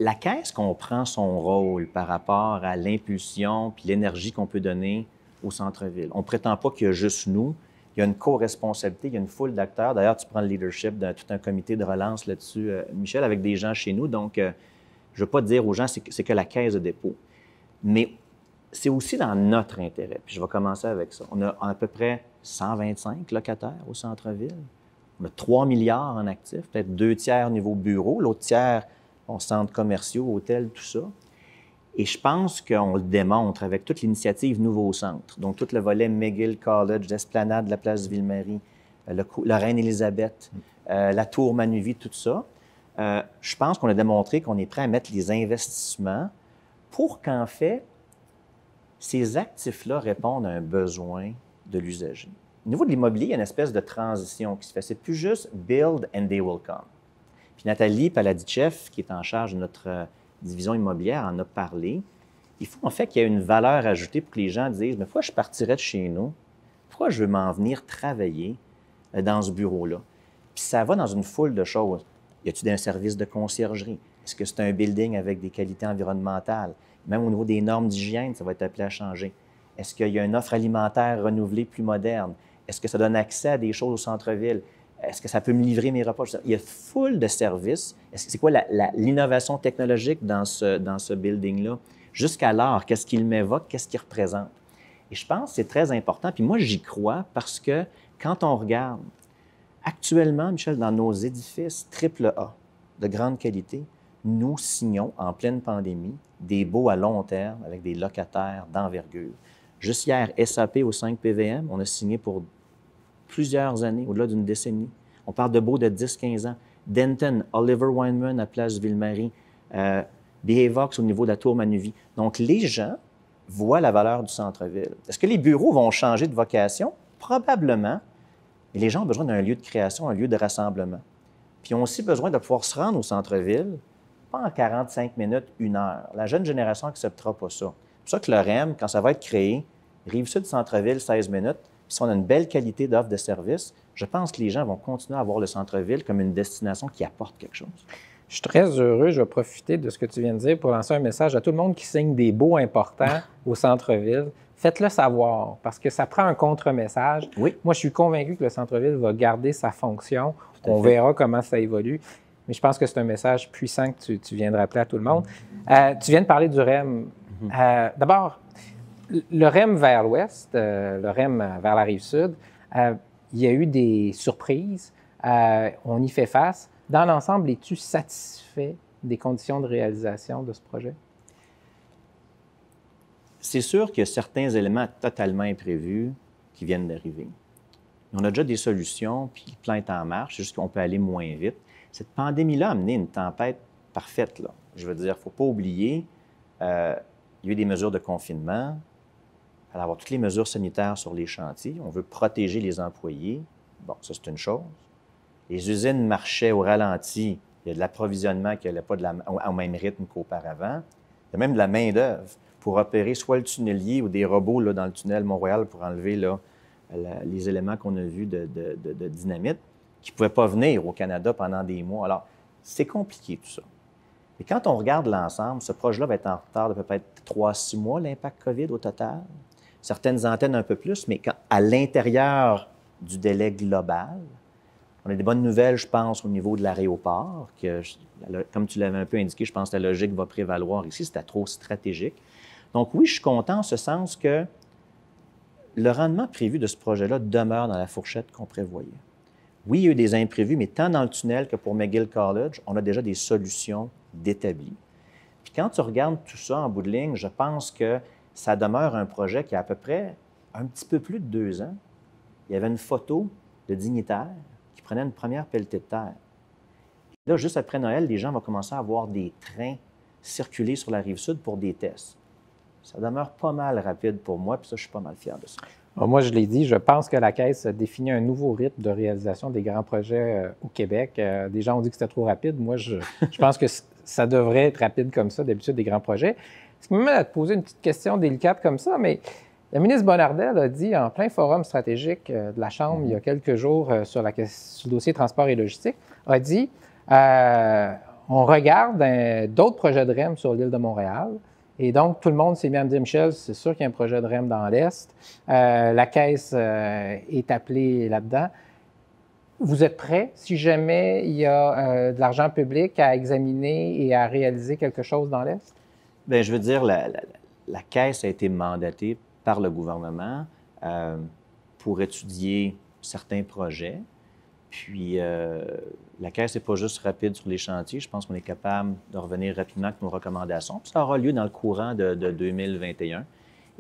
La Caisse comprend son rôle par rapport à l'impulsion puis l'énergie qu'on peut donner au centre-ville. On ne prétend pas qu'il y a juste nous. Il y a une co-responsabilité, il y a une foule d'acteurs. D'ailleurs, tu prends le leadership de tout un comité de relance là-dessus, Michel, avec des gens chez nous. Donc, je ne veux pas dire aux gens c'est que la Caisse de dépôt. Mais c'est aussi dans notre intérêt. Puis je vais commencer avec ça. On a à peu près 125 locataires au centre-ville. On a 3 milliards en actifs, peut-être 2 tiers au niveau bureau, l'autre tiers, centres commerciaux, hôtels, tout ça. Et je pense qu'on le démontre avec toute l'initiative Nouveau Centre. Donc, tout le volet McGill College, l'esplanade de la place Ville-Marie, la Reine-Élisabeth, la tour Manuvie, tout ça. Je pense qu'on a démontré qu'on est prêt à mettre les investissements pour qu'en fait, ces actifs-là répondent à un besoin de l'usager. Au niveau de l'immobilier, il y a une espèce de transition qui se fait. C'est plus juste build and they will come. Puis Nathalie Paladichev, qui est en charge de notre division immobilière, en a parlé. Il faut en fait qu'il y ait une valeur ajoutée pour que les gens disent « Mais pourquoi je partirais de chez nous? Pourquoi je veux m'en venir travailler dans ce bureau-là? » Puis ça va dans une foule de choses. Y a-t-il un service de conciergerie? Est-ce que c'est un building avec des qualités environnementales? Même au niveau des normes d'hygiène, ça va être appelé à changer. Est-ce qu'il y a une offre alimentaire renouvelée plus moderne? Est-ce que ça donne accès à des choses au centre-ville? Est-ce que ça peut me livrer mes repas? Il y a foule de services. C'est quoi l'innovation technologique dans ce building-là? Jusqu'alors, qu'est-ce qu'il m'évoque? Qu'est-ce qu'il représente? Et je pense que c'est très important. Puis moi, j'y crois parce que quand on regarde actuellement, Michel, dans nos édifices AAA de grande qualité, nous signons en pleine pandémie des baux à long terme avec des locataires d'envergure. Juste hier, SAP au 5 PVM, on a signé pour plusieurs années, au-delà d'une décennie. On parle de baux de 10-15 ans. Denton, Oliver Wyman à Place Ville-Marie, BHVox au niveau de la tour Manuvie. Donc, les gens voient la valeur du centre-ville. Est-ce que les bureaux vont changer de vocation? Probablement. Mais les gens ont besoin d'un lieu de création, un lieu de rassemblement. Puis ils ont aussi besoin de pouvoir se rendre au centre-ville, pas en 45 minutes, 1 heure. La jeune génération n'acceptera pas ça. C'est pour ça que le REM, quand ça va être créé, Rive-Sud, centre-ville, 16 minutes, puis si on a une belle qualité d'offre de service, je pense que les gens vont continuer à voir le centre-ville comme une destination qui apporte quelque chose. Je suis très heureux. Je vais profiter de ce que tu viens de dire pour lancer un message à tout le monde qui signe des baux importants au centre-ville. Faites-le savoir, parce que ça prend un contre-message. Oui. Moi, je suis convaincu que le centre-ville va garder sa fonction. On verra comment ça évolue. Mais je pense que c'est un message puissant que tu viens de rappeler à tout le monde. Tu viens de parler du REM. D'abord, le REM vers l'ouest, le REM vers la Rive-Sud, il y a eu des surprises. On y fait face. Dans l'ensemble, es-tu satisfait des conditions de réalisation de ce projet? C'est sûr qu'il y a certains éléments totalement imprévus qui viennent d'arriver. On a déjà des solutions, puis le plan est en marche, c'est juste qu'on peut aller moins vite. Cette pandémie-là a amené une tempête parfaite, là. Je veux dire, il ne faut pas oublier, il y a eu des mesures de confinement, il fallait avoir toutes les mesures sanitaires sur les chantiers. On veut protéger les employés. Bon, ça, c'est une chose. Les usines marchaient au ralenti. Il y a de l'approvisionnement qui n'allait pas au même rythme qu'auparavant. Il y a même de la main-d'œuvre pour opérer soit le tunnelier ou des robots là, dans le tunnel Mont-Royal pour enlever là, les éléments qu'on a vus de dynamite qui ne pouvaient pas venir au Canada pendant des mois. Alors, c'est compliqué tout ça. Et quand on regarde l'ensemble, ce projet-là va être en retard de peut-être 3-6 mois, l'impact COVID au total. Certaines antennes un peu plus, mais à l'intérieur du délai global, on a des bonnes nouvelles, je pense, au niveau de l'aéroport, que, comme tu l'avais un peu indiqué, je pense que la logique va prévaloir ici, c'était trop stratégique. Donc oui, je suis content en ce sens que le rendement prévu de ce projet-là demeure dans la fourchette qu'on prévoyait. Oui, il y a eu des imprévus, mais tant dans le tunnel que pour McGill College, on a déjà des solutions d'établi. Puis quand tu regardes tout ça en bout de ligne, je pense que ça demeure un projet qui a à peu près un petit peu plus de 2 ans. Il y avait une photo de dignitaires qui prenaient une première pelletée de terre. Et là, juste après Noël, les gens vont commencer à voir des trains circuler sur la Rive-Sud pour des tests. Ça demeure pas mal rapide pour moi, puis ça, je suis pas mal fier de ça. Alors, moi, je l'ai dit, je pense que la Caisse définit un nouveau rythme de réalisation des grands projets au Québec. Des gens ont dit que c'était trop rapide. Moi, je pense que ça devrait être rapide comme ça, d'habitude, des grands projets. Ce qui me met à te poser une petite question délicate comme ça, mais la ministre Bonnardel a dit en plein forum stratégique de la Chambre il y a quelques jours sur le dossier transport et logistique, a dit on regarde d'autres projets de REM sur l'île de Montréal. Et donc, tout le monde s'est mis à me dire, Michel, c'est sûr qu'il y a un projet de REM dans l'Est. La Caisse est appelée là-dedans. Vous êtes prêts si jamais il y a de l'argent public à examiner et à réaliser quelque chose dans l'Est? Bien, je veux dire, la Caisse a été mandatée par le gouvernement pour étudier certains projets. Puis, la Caisse n'est pas juste rapide sur les chantiers. Je pense qu'on est capable de revenir rapidement avec nos recommandations. Puis ça aura lieu dans le courant de 2021.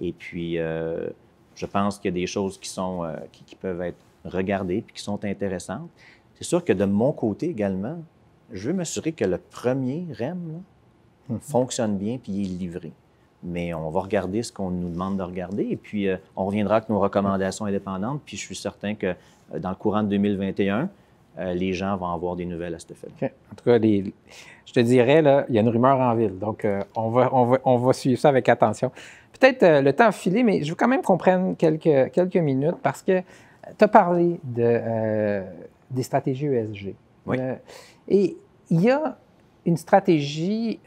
Et puis, je pense qu'il y a des choses qui peuvent être regardées puis qui sont intéressantes. C'est sûr que de mon côté également, je veux m'assurer que le premier REM là, fonctionne bien puis il est livré. Mais on va regarder ce qu'on nous demande de regarder et puis on reviendra avec nos recommandations indépendantes. Puis je suis certain que dans le courant de 2021, les gens vont avoir des nouvelles à cet effet. Okay. En tout cas, je te dirais, là, il y a une rumeur en ville. Donc, on va suivre ça avec attention. Peut-être le temps a filé, mais je veux quand même qu'on prenne quelques minutes parce que tu as parlé des stratégies ESG. Oui. Et il y a une stratégie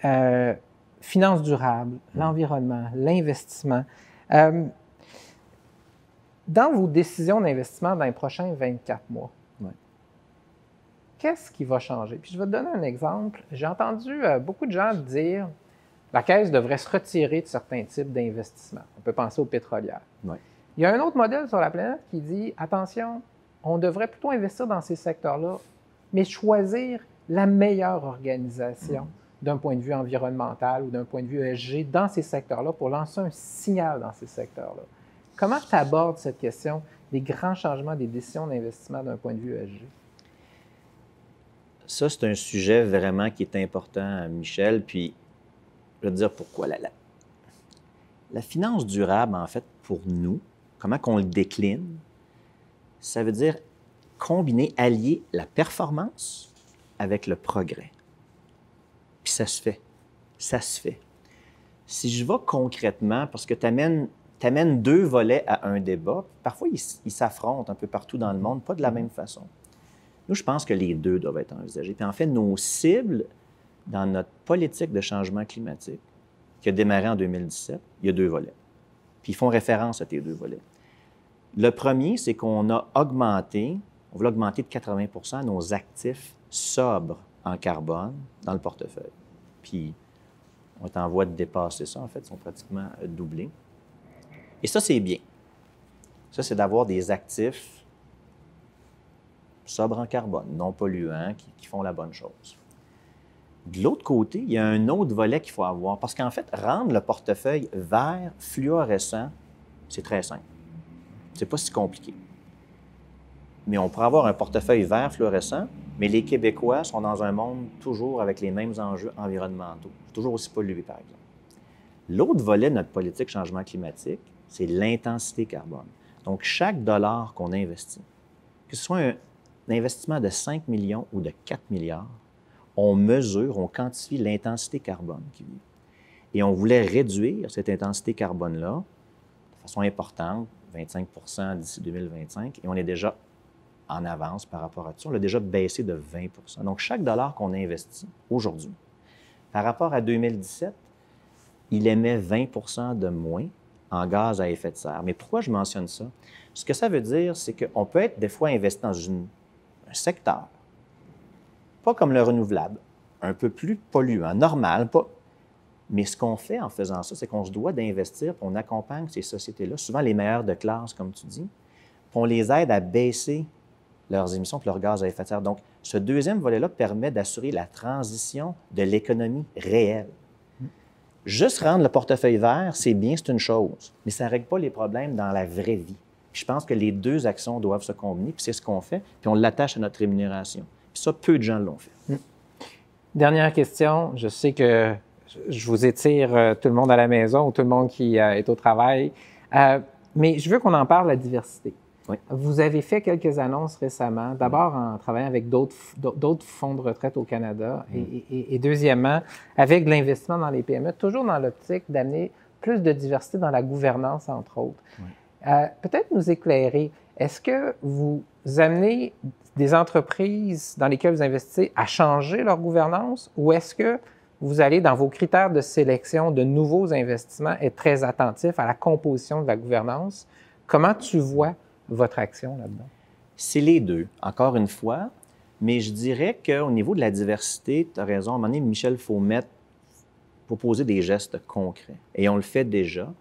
finance durable, l'environnement, l'investissement. Dans vos décisions d'investissement dans les prochains 24 mois, qu'est-ce qui va changer? Puis je vais te donner un exemple. J'ai entendu beaucoup de gens dire la Caisse devrait se retirer de certains types d'investissements. On peut penser aux pétrolières. Oui. Il y a un autre modèle sur la planète qui dit, attention, on devrait plutôt investir dans ces secteurs-là, mais choisir la meilleure organisation d'un point de vue environnemental ou d'un point de vue ESG dans ces secteurs-là pour lancer un signal dans ces secteurs-là. Comment tu abordes cette question des grands changements des décisions d'investissement d'un point de vue ESG? Ça, c'est un sujet vraiment qui est important, Michel. Puis, je vais te dire pourquoi. La finance durable, en fait, pour nous, comment qu'on le décline, ça veut dire combiner, allier la performance avec le progrès. Puis ça se fait. Ça se fait. Si je vais concrètement, parce que tu amènes deux volets à un débat, parfois ils s'affrontent un peu partout dans le monde, pas de la même façon. Nous, je pense que les deux doivent être envisagés. Puis en fait, nos cibles dans notre politique de changement climatique, qui a démarré en 2017, il y a deux volets. Puis ils font référence à tes deux volets. Le premier, c'est qu'on a augmenté, on veut augmenter de 80 nos actifs sobres en carbone dans le portefeuille. Puis on est en voie de dépasser ça, en fait, ils sont pratiquement doublés. Et ça, c'est bien. Ça, c'est d'avoir des actifs sobres en carbone, non polluants, qui font la bonne chose. De l'autre côté, il y a un autre volet qu'il faut avoir, parce qu'en fait, rendre le portefeuille vert fluorescent, c'est très simple. C'est pas si compliqué. Mais on pourrait avoir un portefeuille vert fluorescent, mais les Québécois sont dans un monde toujours avec les mêmes enjeux environnementaux, toujours aussi pollués, par exemple. L'autre volet de notre politique changement climatique, c'est l'intensité carbone. Donc, chaque dollar qu'on investit, que ce soit un investissement de 5 millions ou de 4 milliards, on mesure, on quantifie l'intensité carbone qui vit. Et on voulait réduire cette intensité carbone-là de façon importante, 25 d'ici 2025, et on est déjà en avance par rapport à ça. On l'a déjà baissé de 20 Donc, chaque dollar qu'on investit aujourd'hui, par rapport à 2017, il émet 20 de moins en gaz à effet de serre. Mais pourquoi je mentionne ça? Ce que ça veut dire, c'est qu'on peut être des fois investi dans un secteur, pas comme le renouvelable, un peu plus polluant, normal, pas. Mais ce qu'on fait en faisant ça, c'est qu'on se doit d'investir, puis on accompagne ces sociétés-là, souvent les meilleures de classe, comme tu dis, puis on les aide à baisser leurs émissions puis leurs gaz à effet de serre. Donc, ce deuxième volet-là permet d'assurer la transition de l'économie réelle. Juste rendre le portefeuille vert, c'est bien, c'est une chose, mais ça ne règle pas les problèmes dans la vraie vie. Puis je pense que les deux actions doivent se combiner, puis c'est ce qu'on fait, puis on l'attache à notre rémunération. Puis ça, peu de gens l'ont fait. Dernière question. Je sais que je vous étire tout le monde à la maison ou tout le monde qui est au travail, mais je veux qu'on en parle, la diversité. Oui. Vous avez fait quelques annonces récemment, d'abord en travaillant avec d'autres fonds de retraite au Canada et deuxièmement, avec de l'investissement dans les PME, toujours dans l'optique d'amener plus de diversité dans la gouvernance, entre autres. Oui. Peut-être nous éclairer, est-ce que vous amenez des entreprises dans lesquelles vous investissez à changer leur gouvernance ou est-ce que vous allez, dans vos critères de sélection de nouveaux investissements, être très attentif à la composition de la gouvernance? Comment tu vois votre action là-dedans? C'est les deux, encore une fois, mais je dirais qu'au niveau de la diversité, tu as raison, à un moment donné, Michel, il faut poser des gestes concrets. Et on le fait déjà.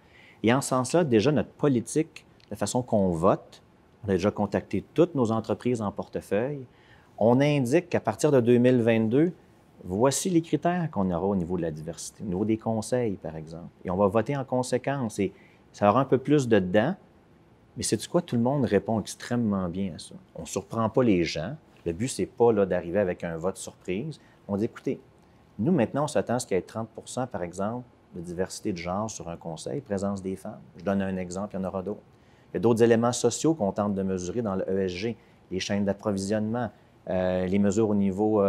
Et en ce sens-là, déjà, notre politique, la façon qu'on vote, On a déjà contacté toutes nos entreprises en portefeuille. On indique qu'à partir de 2022, voici les critères qu'on aura au niveau de la diversité, au niveau des conseils, par exemple. Et on va voter en conséquence. Et ça aura un peu plus de dedans. Mais sais-tu quoi? Tout le monde répond extrêmement bien à ça. On ne surprend pas les gens. Le but, ce n'est pas d'arriver avec un vote surprise. On dit, écoutez, nous, maintenant, on s'attend à ce qu'il y ait 30 par exemple, de diversité de genre sur un conseil, présence des femmes. Je donne un exemple, il y en aura d'autres. Il y a d'autres éléments sociaux qu'on tente de mesurer dans le ESG, les chaînes d'approvisionnement, les mesures au niveau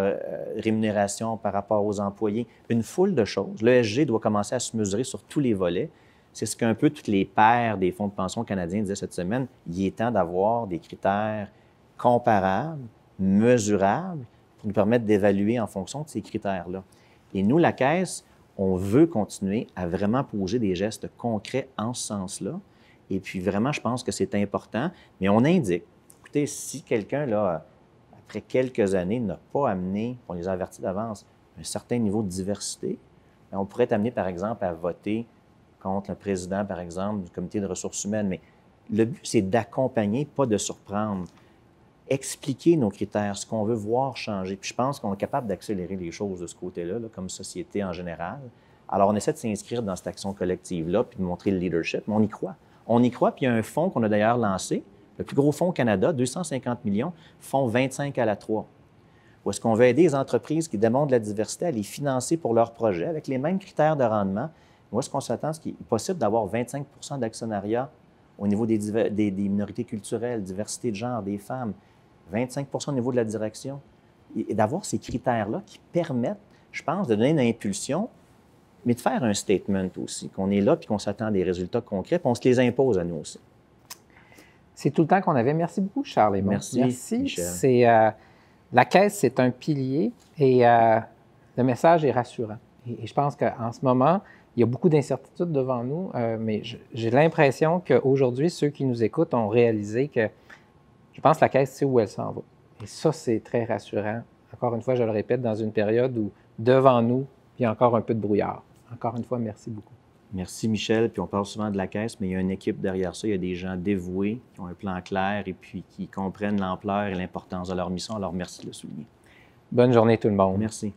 rémunération par rapport aux employés, une foule de choses. L'ESG doit commencer à se mesurer sur tous les volets. C'est ce qu'un peu toutes les pairs des fonds de pension canadiens disaient cette semaine. Il est temps d'avoir des critères comparables, mesurables, pour nous permettre d'évaluer en fonction de ces critères-là. Et nous, la Caisse, on veut continuer à vraiment poser des gestes concrets en ce sens-là. Et puis vraiment, je pense que c'est important. Mais on indique, écoutez, si quelqu'un, là, après quelques années, n'a pas amené, on les a avertis d'avance, un certain niveau de diversité, bien, on pourrait être amené, par exemple, à voter contre le président, par exemple, du comité de ressources humaines. Mais le but, c'est d'accompagner, pas de surprendre. Expliquer nos critères, ce qu'on veut voir changer. Puis je pense qu'on est capable d'accélérer les choses de ce côté-là, là, comme société en général. Alors, on essaie de s'inscrire dans cette action collective-là, puis de montrer le leadership, mais on y croit. On y croit, puis il y a un fonds qu'on a d'ailleurs lancé, le plus gros fonds au Canada, 250 millions, fonds 25 à la 3, où est-ce qu'on veut aider les entreprises qui démontrent la diversité à les financer pour leurs projets avec les mêmes critères de rendement. Où est-ce qu'on s'attend à ce qu'il est possible d'avoir 25 d'actionnariat au niveau des minorités culturelles, diversité de genre, des femmes, 25 au niveau de la direction, et d'avoir ces critères-là qui permettent, je pense, de donner une impulsion, mais de faire un statement aussi, qu'on est là puis qu'on s'attend à des résultats concrets, puis on se les impose à nous aussi. C'est tout le temps qu'on avait. Merci beaucoup, Charles. Merci, Michel. La Caisse, c'est un pilier et le message est rassurant. Et je pense qu'en ce moment, il y a beaucoup d'incertitudes devant nous, mais j'ai l'impression qu'aujourd'hui, ceux qui nous écoutent ont réalisé que je pense que la Caisse sait où elle s'en va. Et ça, c'est très rassurant. Encore une fois, je le répète, dans une période où devant nous, il y a encore un peu de brouillard. Encore une fois, merci beaucoup. Merci, Michel. Puis on parle souvent de la Caisse, mais il y a une équipe derrière ça. Il y a des gens dévoués, qui ont un plan clair et puis qui comprennent l'ampleur et l'importance de leur mission. Alors, merci de le souligner. Bonne journée tout le monde. Merci.